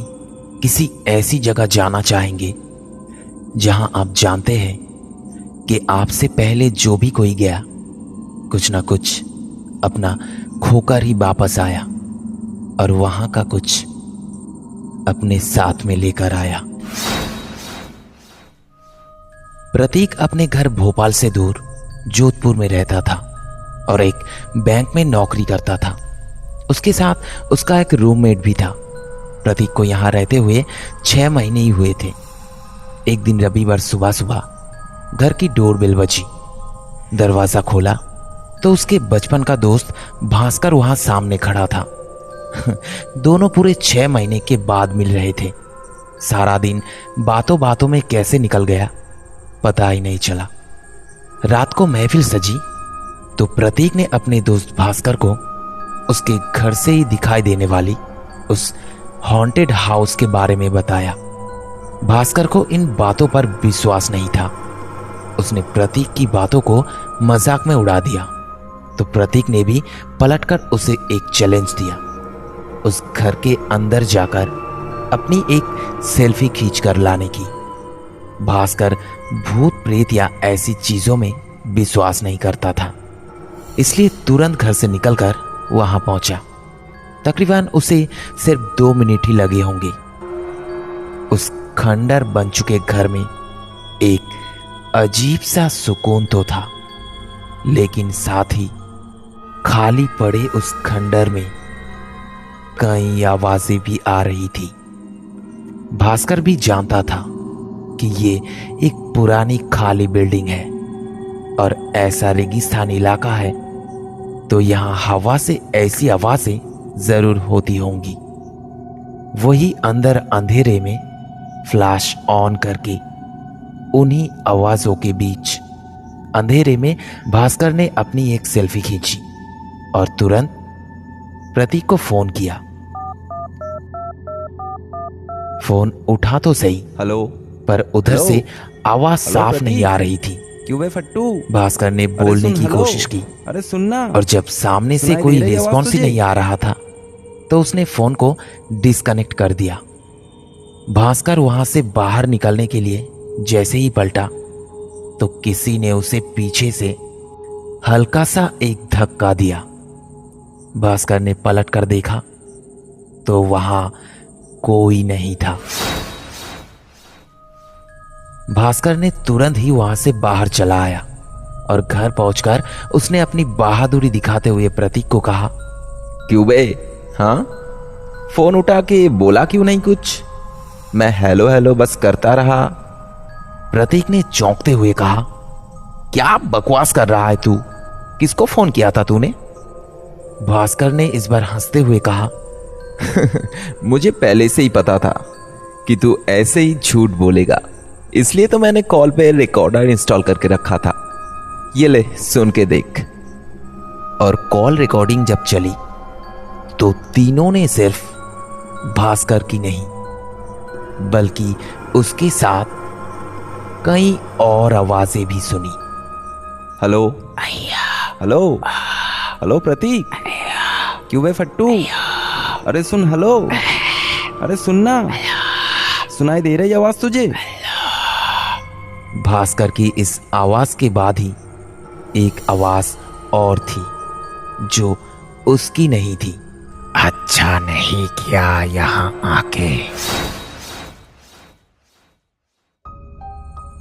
किसी ऐसी जगह जाना चाहेंगे जहां आप जानते हैं कि आपसे पहले जो भी कोई गया कुछ ना कुछ अपना खोकर ही वापस आया और वहां का कुछ अपने साथ में लेकर आया? प्रतीक अपने घर भोपाल से दूर जोधपुर में रहता था और एक बैंक में नौकरी करता था। उसके साथ उसका एक रूममेट भी था। प्रतीक को यहां रहते हुए 6 महीने ही हुए थे। एक दिन रविवार सुबह सुबह घर की डोरबेल बजी। दरवाजा खोला तो उसके बचपन का दोस्त भास्कर वहां सामने खड़ा था। दोनों पूरे 6 महीने के बाद मिल रहे थे। सारा दिन बातों बातों में कैसे निकल गया पता ही नहीं चला। रात को महफिल सजी तो प्रतीक ने अपने दोस्त भास्कर को उसके घर से ही दिखाई देने वाली उस हॉन्टेड हाउस के बारे में बताया। भास्कर को इन बातों पर विश्वास नहीं था। उसने प्रतीक की बातों को मजाक में उड़ा दिया तो प्रतीक ने भी पलटकर उसे एक चैलेंज दिया, उस घर के अंदर जाकर अपनी एक सेल्फी खींचकर लाने की। भास्कर भूत प्रेत या ऐसी चीजों में विश्वास नहीं करता था, इसलिए तुरंत घर से निकलकर वहां पहुंचा। तकरीबन उसे सिर्फ 2 मिनट ही लगे होंगे। उस खंडर बन चुके घर में एक अजीब सा सुकून तो था, लेकिन साथ ही खाली पड़े उस खंडर में कई आवाजें भी आ रही थी। भास्कर भी जानता था कि ये एक पुरानी खाली बिल्डिंग है और ऐसा रेगिस्तान इलाका है तो यहां हवा से ऐसी आवाजें जरूर होती होंगी। वही अंदर अंधेरे में फ्लैश ऑन करके उन्हीं आवाजों के बीच अंधेरे में भास्कर ने अपनी एक सेल्फी खींची और तुरंत प्रतीक को फोन किया। फोन उठा तो सही, हेलो, पर उधर हेलो? से आवाज साफ प्रतीक? नहीं आ रही थी। क्यों बे फट्टू? भास्कर ने अरे बोलने सुन, की हेलो? कोशिश की अरे सुनना। और जब सामने से सुनाई कोई दे रही आवाज रिस्पॉन्स ही तुझे? नहीं आ रहा था तो उसने फोन को डिस्कनेक्ट कर दिया। भास्कर वहां से बाहर निकलने के लिए जैसे ही पलटा तो किसी ने उसे पीछे से हल्का सा एक धक्का दिया। भास्कर ने पलट कर देखा तो वहां कोई नहीं था। भास्कर ने तुरंत ही वहां से बाहर चला आया और घर पहुंचकर उसने अपनी बहादुरी दिखाते हुए प्रतीक को कहा, क्यों बे? हाँ, फोन उठा के बोला क्यों नहीं कुछ? मैं हेलो हेलो बस करता रहा। प्रतीक ने चौंकते हुए कहा, क्या बकवास कर रहा है तू? किसको फोन किया था तूने? भास्कर ने इस बार हंसते हुए कहा, मुझे पहले से ही पता था कि तू ऐसे ही झूठ बोलेगा, इसलिए तो मैंने कॉल पे रिकॉर्डर इंस्टॉल करके रखा था। ये ले, सुन के देख। और कॉल रिकॉर्डिंग जब चली तो तीनों ने सिर्फ भास्कर की नहीं बल्कि उसके साथ कई और आवाजें भी सुनी। हेलो हेलो हेलो प्रतीक, क्यों बे फट्टू? अरे सुन, हेलो, अरे सुनना, सुनाई दे रही आवाज तुझे? भास्कर की इस आवाज के बाद ही एक आवाज और थी जो उसकी नहीं थी। अच्छा नहीं किया यहां आके।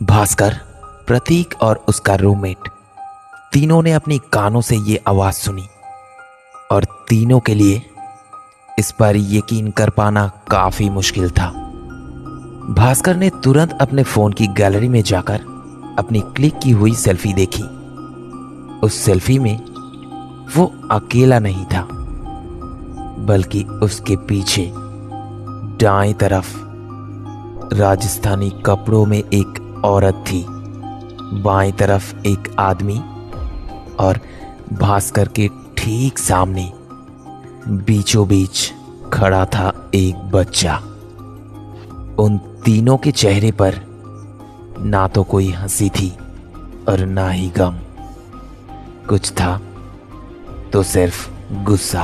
भास्कर, प्रतीक और उसका रूममेट तीनों ने अपनी कानों से ये आवाज सुनी और तीनों के लिए इस पर यकीन कर पाना काफी मुश्किल था। भास्कर ने तुरंत अपने फोन की गैलरी में जाकर अपनी क्लिक की हुई सेल्फी देखी। उस सेल्फी में वो अकेला नहीं था, बल्कि उसके पीछे दाएं तरफ राजस्थानी कपड़ों में एक औरत थी, बाएं तरफ एक आदमी और भास्कर के ठीक सामने बीचों बीच खड़ा था एक बच्चा। उन तीनों के चेहरे पर ना तो कोई हंसी थी और ना ही गम, कुछ था तो सिर्फ गुस्सा।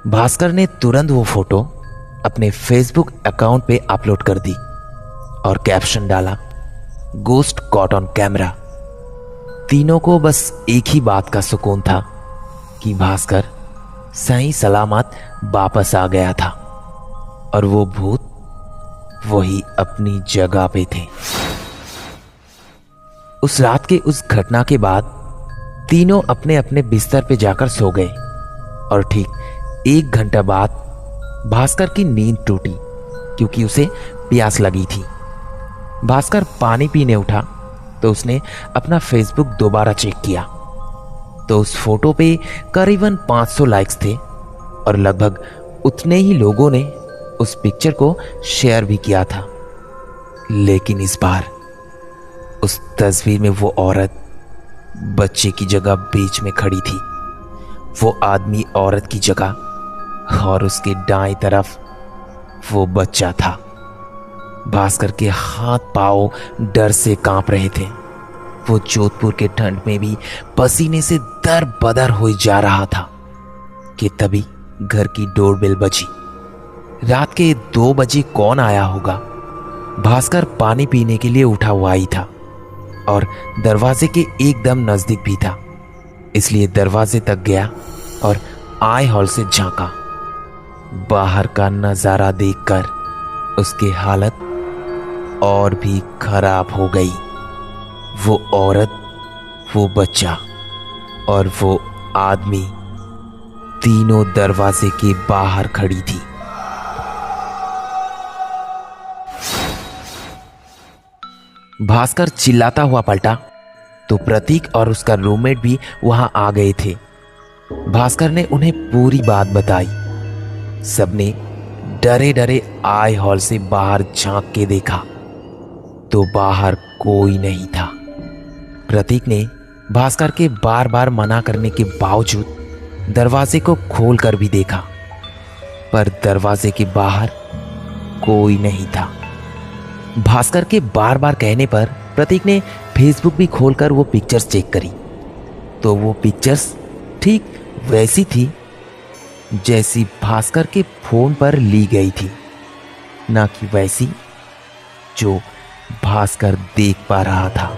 भास्कर ने तुरंत वो फोटो अपने फेसबुक अकाउंट पे अपलोड कर दी और कैप्शन डाला, गोस्ट कॉट ऑन कैमरा। तीनों को बस एक ही बात का सुकून था कि भास्कर सही सलामत वापस आ गया था और वो भूत वही अपनी जगह पे थे। उस रात के उस घटना के बाद तीनों अपने अपने बिस्तर पे जाकर सो गए और ठीक 1 घंटा बाद भास्कर की नींद टूटी क्योंकि उसे प्यास लगी थी। भास्कर पानी पीने उठा तो उसने अपना फेसबुक दोबारा चेक किया तो उस फोटो पे करीबन 500 लाइक्स थे और लगभग उतने ही लोगों ने उस पिक्चर को शेयर भी किया था। लेकिन इस बार उस तस्वीर में वो औरत बच्चे की जगह बीच में खड़ी थी, वो आदमी औरत की जगह और उसके दाएं तरफ वो बच्चा था। भास्कर के हाथ पांव डर से कांप रहे थे। वो जोधपुर के ठंड में भी पसीने से दर-बदर हो जा रहा था कि तभी घर की डोरबेल बजी। रात के 2 बजे कौन आया होगा? भास्कर पानी पीने के लिए उठा हुआ ही था और दरवाजे के एकदम नजदीक भी था, इसलिए दरवाजे तक गया और आई हॉल से झांका। बाहर का नजारा देखकर उसकी हालत और भी खराब हो गई। वो औरत, वो बच्चा और वो आदमी तीनों दरवाजे के बाहर खड़ी थी। भास्कर चिल्लाता हुआ पलटा तो प्रतीक और उसका रूममेट भी वहां आ गए थे। भास्कर ने उन्हें पूरी बात बताई। सबने डरे डरे आई हॉल से बाहर झांक के देखा तो बाहर कोई नहीं था। प्रतीक ने भास्कर के बार बार मना करने के बावजूद दरवाजे को खोलकर भी देखा, पर दरवाजे के बाहर कोई नहीं था। भास्कर के बार बार कहने पर प्रतीक ने फेसबुक भी खोलकर वो पिक्चर्स चेक करी तो वो पिक्चर्स ठीक वैसी थी जैसी भास्कर के फोन पर ली गई थी, ना कि वैसी जो भास्कर देख पा रहा था।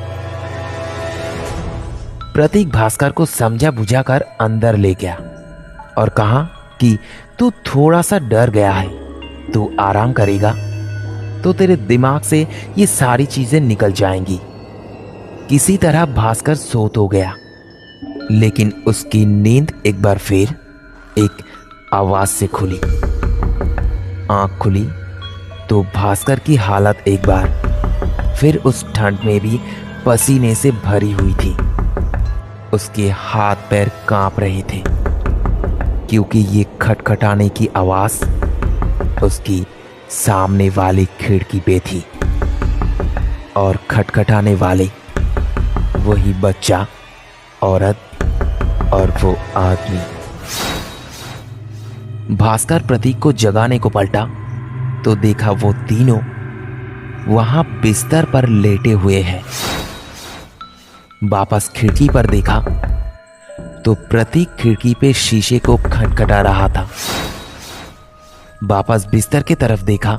प्रतीक भास्कर को समझा बुझाकर अंदर ले गया और कहा कि तू थोड़ा सा डर गया है, तू आराम करेगा तो तेरे दिमाग से ये सारी चीजें निकल जाएंगी। किसी तरह भास्कर सो तो गया, लेकिन उसकी नींद एक बार फिर एक आवाज से खुली। आंख खुली तो भास्कर की हालत एक बार फिर उस ठंड में भी पसीने से भरी हुई थी। उसके हाथ पैर कांप रहे थे क्योंकि ये खटखटाने की आवाज उसकी सामने वाली खिड़की पे थी और खटखटाने वाले वही बच्चा, औरत और वो आदमी। भास्कर प्रतीक को जगाने को पलटा तो देखा वो तीनों वहां बिस्तर पर लेटे हुए हैं। वापस खिड़की पर देखा तो प्रतीक खिड़की पे शीशे को खटखटा रहा था। वापस बिस्तर की तरफ देखा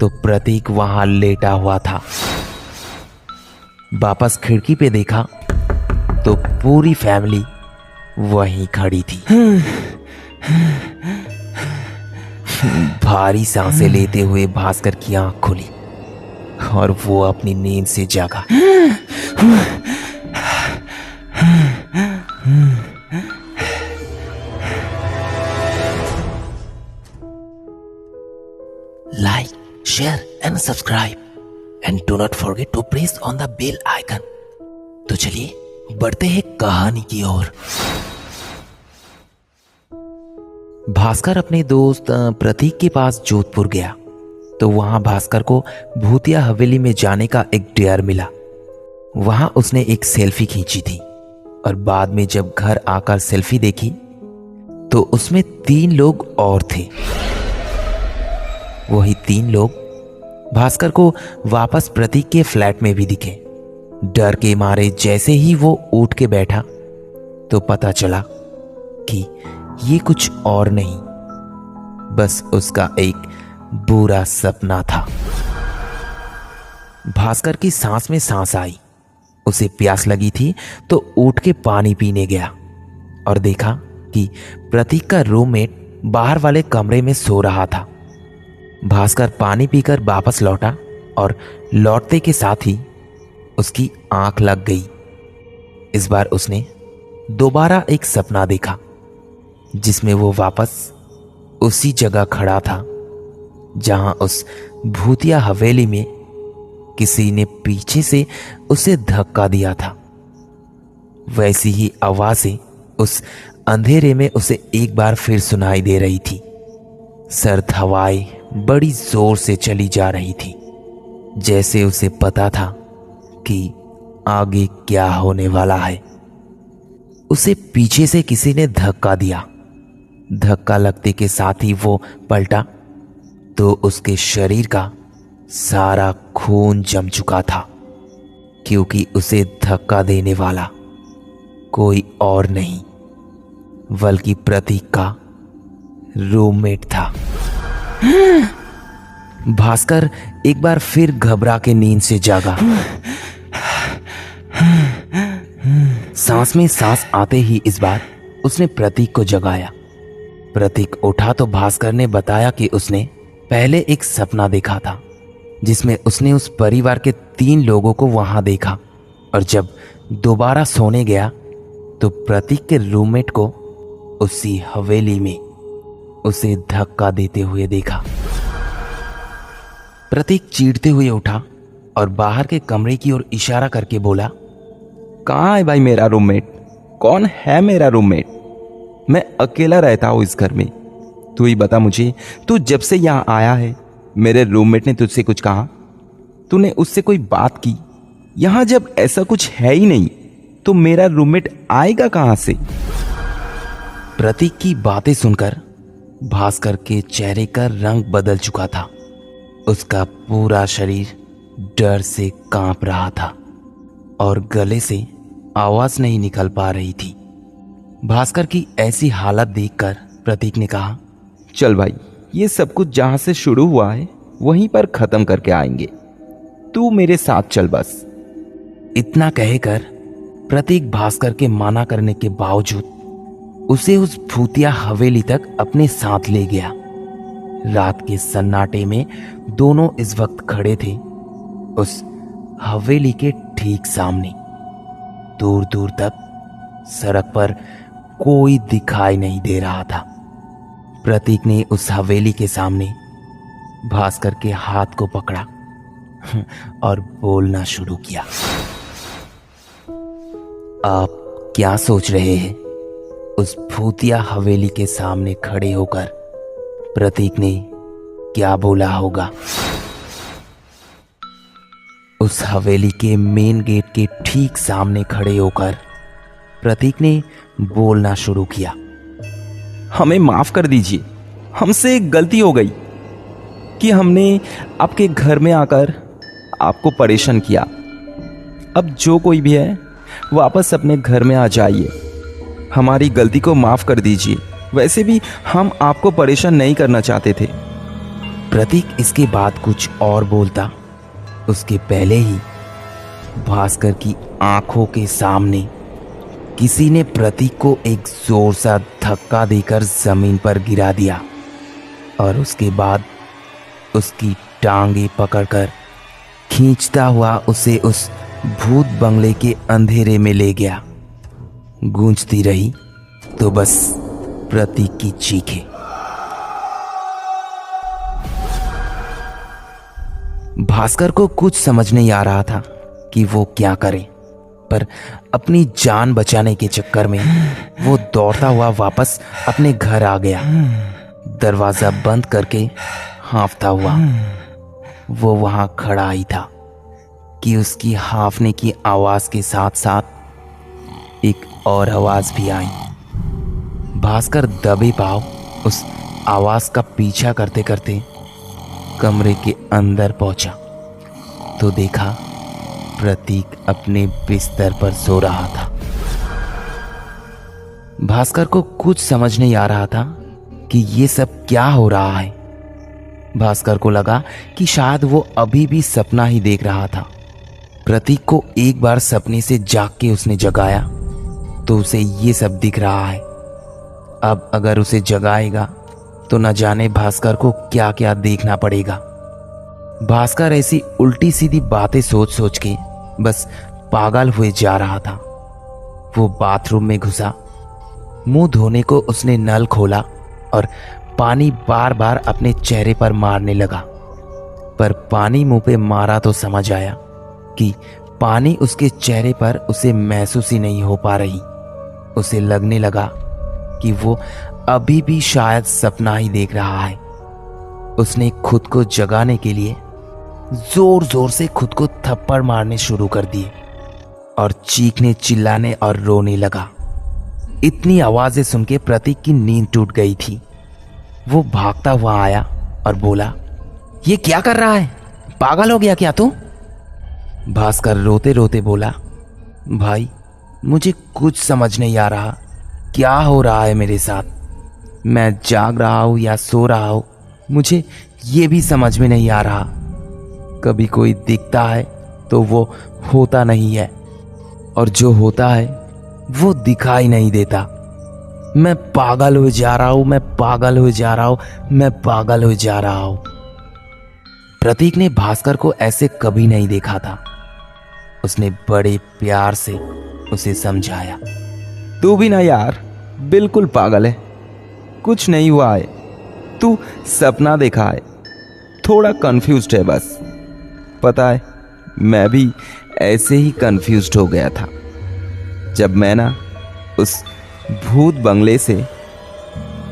तो प्रतीक वहां लेटा हुआ था। वापस खिड़की पे देखा तो पूरी फैमिली वहीं खड़ी थी। भारी सांसें लेते हुए भास्कर की आंख खुली और वो अपनी नींद से जागा। Subscribe and do not forget to press on the bell icon. तो चलिए बढ़ते हैं कहानी की ओर। भास्कर अपने दोस्त प्रतीक के पास जोधपुर गया तो वहां भास्कर को भूतिया हवेली में जाने का एक डेयर मिला। वहां उसने एक सेल्फी खींची थी और बाद में जब घर आकर सेल्फी देखी तो उसमें 3 लोग और थे। वही 3 लोग भास्कर को वापस प्रतीक के फ्लैट में भी दिखे। डर के मारे जैसे ही वो उठ के बैठा तो पता चला कि ये कुछ और नहीं, बस उसका एक बुरा सपना था। भास्कर की सांस में सांस आई। उसे प्यास लगी थी तो उठ के पानी पीने गया और देखा कि प्रतीक का रूममेट बाहर वाले कमरे में सो रहा था। भास्कर पानी पीकर वापस लौटा और लौटते के साथ ही उसकी आंख लग गई। इस बार उसने दोबारा एक सपना देखा जिसमें वो वापस उसी जगह खड़ा था जहां उस भूतिया हवेली में किसी ने पीछे से उसे धक्का दिया था। वैसी ही आवाजें उस अंधेरे में उसे एक बार फिर सुनाई दे रही थी। सर्द हवाएं बड़ी जोर से चली जा रही थी, जैसे उसे पता था कि आगे क्या होने वाला है। उसे पीछे से किसी ने धक्का दिया। धक्का लगते के साथ ही वो पलटा तो उसके शरीर का सारा खून जम चुका था, क्योंकि उसे धक्का देने वाला कोई और नहीं बल्कि प्रतीक का रूममेट था। भास्कर एक बार फिर घबरा के नींद से जागा। सांस में सांस आते ही इस बार उसने प्रतीक को जगाया। प्रतीक उठा तो भास्कर ने बताया कि उसने पहले एक सपना देखा था जिसमें उसने उस परिवार के 3 लोगों को वहां देखा और जब दोबारा सोने गया तो प्रतीक के रूममेट को उसी हवेली में उसे धक्का देते हुए देखा। प्रतीक चीढ़ते हुए उठा और बाहर के कमरे की ओर इशारा करके बोला, कहाँ है भाई मेरा रूममेट? कौन है मेरा रूममेट? मैं अकेला रहता हूँ इस घर में। तू ही बता मुझे, तू जब से यहाँ आया है मेरे रूममेट ने तुझसे कुछ कहा? तूने उससे कोई बात की? यहाँ जब ऐसा कुछ है ही नहीं तो मेरा रूममेट आएगा कहाँ से? प्रतीक की बातें सुनकर भास्कर के चेहरे का रंग बदल चुका था। उसका पूरा शरीर डर से कांप रहा था और गले से आवाज नहीं निकल पा रही थी। भास्कर की ऐसी हालत देखकर प्रतीक ने कहा, चल भाई, ये सब कुछ जहां से शुरू हुआ है वहीं पर खत्म करके आएंगे। तू मेरे साथ चल बस। इतना कहकर प्रतीक भास्कर के माना करने के बावजूद उसे उस भूतिया हवेली तक अपने साथ ले गया। रात के सन्नाटे में दोनों इस वक्त खड़े थे उस हवेली के ठीक सामने। दूर दूर तक सड़क पर कोई दिखाई नहीं दे रहा था। प्रतीक ने उस हवेली के सामने भास्कर के हाथ को पकड़ा और बोलना शुरू किया। आप क्या सोच रहे हैं? उस भूतिया हवेली के सामने खड़े होकर प्रतीक ने क्या बोला होगा? उस हवेली के मेन गेट के ठीक सामने खड़े होकर प्रतीक ने बोलना शुरू किया, हमें माफ कर दीजिए, हमसे एक गलती हो गई कि हमने आपके घर में आकर आपको परेशान किया। अब जो कोई भी है वापस अपने घर में आ जाइए। हमारी गलती को माफ कर दीजिए। वैसे भी हम आपको परेशान नहीं करना चाहते थे। प्रतीक इसके बाद कुछ और बोलता उसके पहले ही भास्कर की आंखों के सामने किसी ने प्रतीक को एक जोर सा धक्का देकर जमीन पर गिरा दिया और उसके बाद उसकी टांगे पकड़कर खींचता हुआ उसे उस भूत बंगले के अंधेरे में ले गया। गूंजती रही तो बस प्रतीक की चीखें। भास्कर को कुछ समझ नहीं आ रहा था कि वो क्या करे, पर अपनी जान बचाने के चक्कर में वो दौड़ता हुआ वापस अपने घर आ गया। दरवाजा बंद करके हाँफता हुआ वो वहां खड़ा ही था कि उसकी हाँफने की आवाज के साथ साथ एक और आवाज भी आई। भास्कर दबे पांव उस आवाज का पीछा करते करते कमरे के अंदर पहुंचा तो देखा प्रतीक अपने बिस्तर पर सो रहा था। भास्कर को कुछ समझ नहीं आ रहा था कि ये सब क्या हो रहा है। भास्कर को लगा कि शायद वो अभी भी सपना ही देख रहा था। प्रतीक को एक बार सपने से जाग के उसने जगाया तो उसे ये सब दिख रहा है। अब अगर उसे जगाएगा तो न जाने भास्कर को क्या क्या देखना पड़ेगा। भास्कर ऐसी उल्टी सीधी बातें सोच सोच के बस पागल हुए जा रहा था। वो बाथरूम में घुसा, मुंह धोने को उसने नल खोला और पानी बार बार अपने चेहरे पर मारने लगा। पर पानी मुंह पे मारा तो समझ आया कि पानी उसके चेहरे पर उसे महसूस ही नहीं हो पा रही। उसे लगने लगा कि वो अभी भी शायद सपना ही देख रहा है। उसने खुद को जगाने के लिए जोर जोर से खुद को थप्पड़ मारने शुरू कर दिए और चीखने चिल्लाने और रोने लगा। इतनी आवाजें सुन के प्रतीक की नींद टूट गई थी। वो भागता हुआ आया और बोला, ये क्या कर रहा है? पागल हो गया क्या तू? भास्कर रोते रोते बोला, भाई मुझे कुछ समझ नहीं आ रहा क्या हो रहा है मेरे साथ। मैं जाग रहा हूं या सो रहा हूं मुझे ये भी समझ में नहीं आ रहा। कभी कोई दिखता है तो वो होता नहीं है और जो होता है वो दिखाई नहीं देता। मैं पागल हो जा रहा हूं, मैं पागल हो जा रहा हूं, मैं पागल हो जा रहा हूं। प्रतीक ने भास्कर को ऐसे कभी नहीं देखा था। उसने बड़े प्यार से उसे समझाया, तू भी ना यार, बिल्कुल पागल है, कुछ नहीं हुआ है, तू सपना देखा है, थोड़ा कंफ्यूज्ड है बस। पता है मैं भी ऐसे ही कंफ्यूज्ड हो गया था जब मैं ना उस भूत बंगले से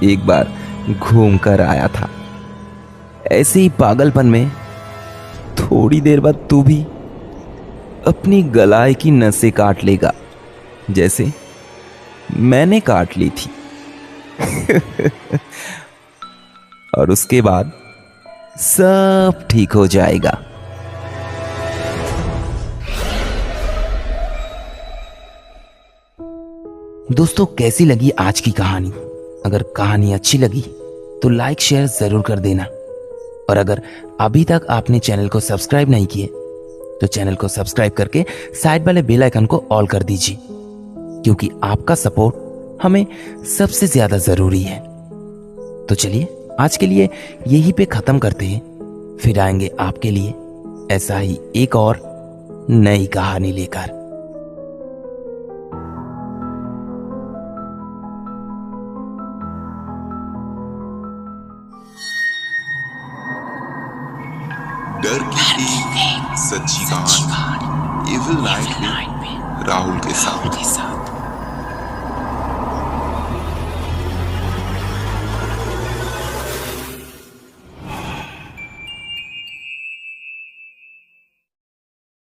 एक बार घूम कर आया था। ऐसे ही पागलपन में थोड़ी देर बाद तू भी अपनी गलाए की नसें काट लेगा जैसे मैंने काट ली थी। और उसके बाद सब ठीक हो जाएगा। दोस्तों कैसी लगी आज की कहानी? अगर कहानी अच्छी लगी तो लाइक शेयर जरूर कर देना। और अगर अभी तक आपने चैनल को सब्सक्राइब नहीं किए तो चैनल को सब्सक्राइब करके साइड वाले बेल आइकन को ऑल कर दीजिए, क्योंकि आपका सपोर्ट हमें सबसे ज्यादा जरूरी है। तो चलिए आज के लिए यहीं पे खत्म करते हैं, फिर आएंगे आपके लिए ऐसा ही एक और नई कहानी लेकर। डर की एक सच्ची कहानी एविल नाइट में राहुल के साथ।